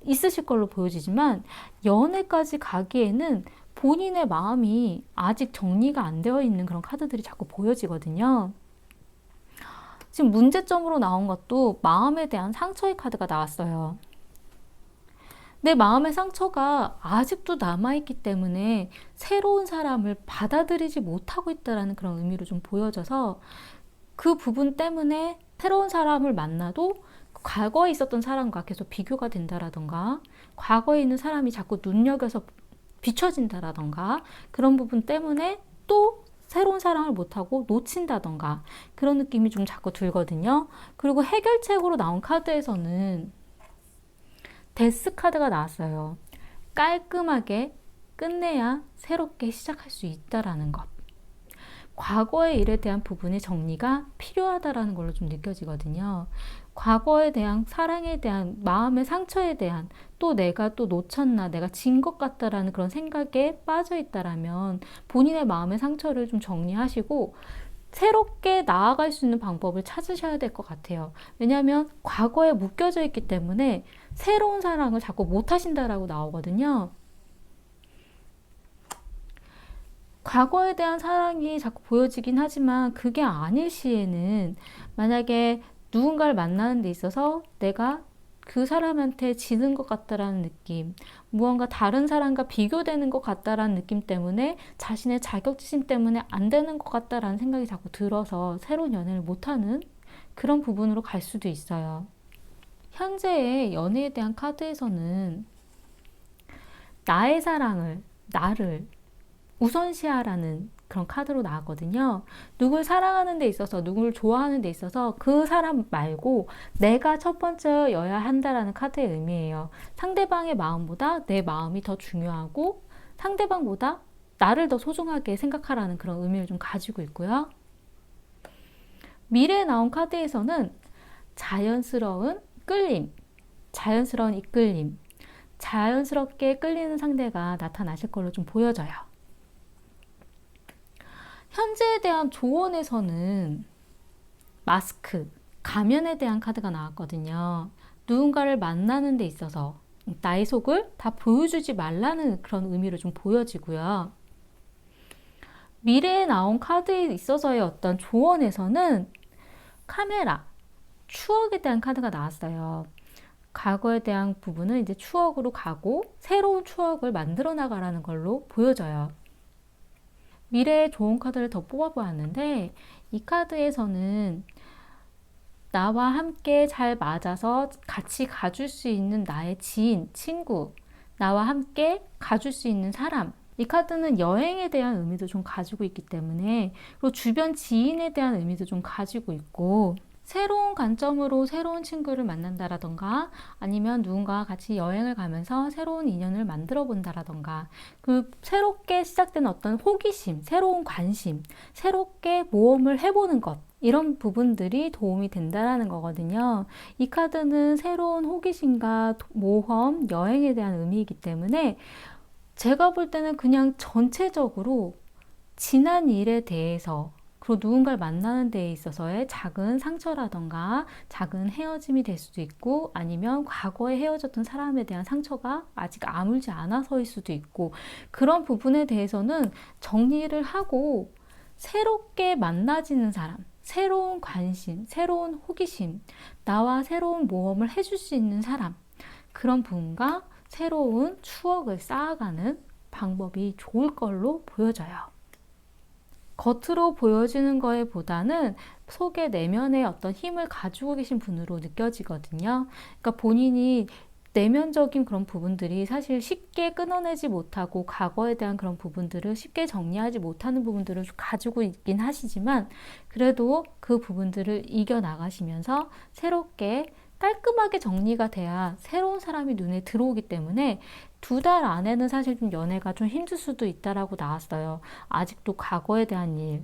있으실 걸로 보여지지만, 연애까지 가기에는 본인의 마음이 아직 정리가 안 되어 있는 그런 카드들이 자꾸 보여지거든요. 지금 문제점으로 나온 것도 마음에 대한 상처의 카드가 나왔어요. 내 마음의 상처가 아직도 남아있기 때문에 새로운 사람을 받아들이지 못하고 있다는 그런 의미로 좀 보여져서, 그 부분 때문에 새로운 사람을 만나도 과거에 있었던 사람과 계속 비교가 된다라던가, 과거에 있는 사람이 자꾸 눈여겨서 비춰진다라던가, 그런 부분 때문에 또 새로운 사랑을 못하고 놓친다던가, 그런 느낌이 좀 자꾸 들거든요. 그리고 해결책으로 나온 카드에서는 데스 카드가 나왔어요. 깔끔하게 끝내야 새롭게 시작할 수 있다라는 것. 과거의 일에 대한 부분의 정리가 필요하다라는 걸로 좀 느껴지거든요. 과거에 대한 사랑에 대한 마음의 상처에 대한, 또 내가 또 놓쳤나, 내가 진 것 같다라는 그런 생각에 빠져 있다라면 본인의 마음의 상처를 좀 정리하시고 새롭게 나아갈 수 있는 방법을 찾으셔야 될 것 같아요. 왜냐하면 과거에 묶여져 있기 때문에 새로운 사랑을 자꾸 못 하신다라고 나오거든요. 과거에 대한 사랑이 자꾸 보여지긴 하지만 그게 아닐 시에는, 만약에 누군가를 만나는 데 있어서 내가 그 사람한테 지는 것 같다라는 느낌, 무언가 다른 사람과 비교되는 것 같다라는 느낌 때문에, 자신의 자격지심 때문에 안 되는 것 같다라는 생각이 자꾸 들어서 새로운 연애를 못하는 그런 부분으로 갈 수도 있어요. 현재의 연애에 대한 카드에서는 나의 사랑을, 나를 우선시하라는 그런 카드로 나왔거든요. 누굴 사랑하는 데 있어서, 누굴 좋아하는 데 있어서 그 사람 말고 내가 첫 번째여야 한다라는 카드의 의미예요. 상대방의 마음보다 내 마음이 더 중요하고, 상대방보다 나를 더 소중하게 생각하라는 그런 의미를 좀 가지고 있고요. 미래에 나온 카드에서는 자연스러운 끌림, 자연스러운 이끌림, 자연스럽게 끌리는 상대가 나타나실 걸로 좀 보여져요. 현재에 대한 조언에서는 마스크, 가면에 대한 카드가 나왔거든요. 누군가를 만나는 데 있어서 나의 속을 다 보여주지 말라는 그런 의미로 좀 보여지고요. 미래에 나온 카드에 있어서의 어떤 조언에서는 카메라, 추억에 대한 카드가 나왔어요. 과거에 대한 부분은 이제 추억으로 가고 새로운 추억을 만들어 나가라는 걸로 보여져요. 미래의 좋은 카드를 더 뽑아보았는데, 이 카드에서는 나와 함께 잘 맞아서 같이 가줄 수 있는 나의 지인, 친구, 나와 함께 가줄 수 있는 사람, 이 카드는 여행에 대한 의미도 좀 가지고 있기 때문에, 그리고 주변 지인에 대한 의미도 좀 가지고 있고, 새로운 관점으로 새로운 친구를 만난다라던가, 아니면 누군가와 같이 여행을 가면서 새로운 인연을 만들어 본다라던가, 그 새롭게 시작된 어떤 호기심, 새로운 관심, 새롭게 모험을 해보는 것, 이런 부분들이 도움이 된다라는 거거든요. 이 카드는 새로운 호기심과 모험, 여행에 대한 의미이기 때문에, 제가 볼 때는 그냥 전체적으로 지난 일에 대해서, 그리고 누군가를 만나는 데 있어서의 작은 상처라던가 작은 헤어짐이 될 수도 있고, 아니면 과거에 헤어졌던 사람에 대한 상처가 아직 아물지 않아서일 수도 있고, 그런 부분에 대해서는 정리를 하고 새롭게 만나지는 사람, 새로운 관심, 새로운 호기심, 나와 새로운 모험을 해줄 수 있는 사람, 그런 분과 새로운 추억을 쌓아가는 방법이 좋을 걸로 보여져요. 겉으로 보여지는 거에 보다는 속의 내면의 어떤 힘을 가지고 계신 분으로 느껴지거든요. 그러니까 본인이 내면적인 그런 부분들이 사실 쉽게 끊어내지 못하고, 과거에 대한 그런 부분들을 쉽게 정리하지 못하는 부분들을 가지고 있긴 하시지만, 그래도 그 부분들을 이겨나가시면서 새롭게 깔끔하게 정리가 돼야 새로운 사람이 눈에 들어오기 때문에 2달 안에는 사실 좀 연애가 좀 힘들 수도 있다라고 나왔어요. 아직도 과거에 대한 일,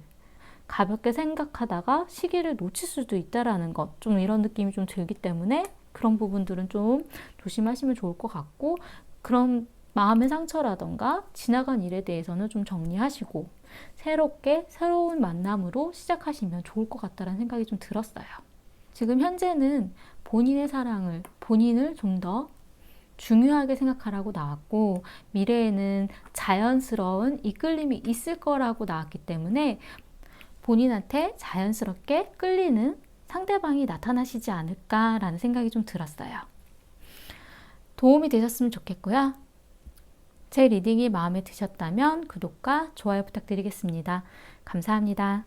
가볍게 생각하다가 시기를 놓칠 수도 있다라는 것, 좀 이런 느낌이 좀 들기 때문에 그런 부분들은 좀 조심하시면 좋을 것 같고, 그런 마음의 상처라던가 지나간 일에 대해서는 좀 정리하시고 새롭게 새로운 만남으로 시작하시면 좋을 것 같다라는 생각이 좀 들었어요. 지금 현재는 본인의 사랑을, 본인을 좀 더 중요하게 생각하라고 나왔고, 미래에는 자연스러운 이끌림이 있을 거라고 나왔기 때문에 본인한테 자연스럽게 끌리는 상대방이 나타나시지 않을까라는 생각이 좀 들었어요. 도움이 되셨으면 좋겠고요. 제 리딩이 마음에 드셨다면 구독과 좋아요 부탁드리겠습니다. 감사합니다.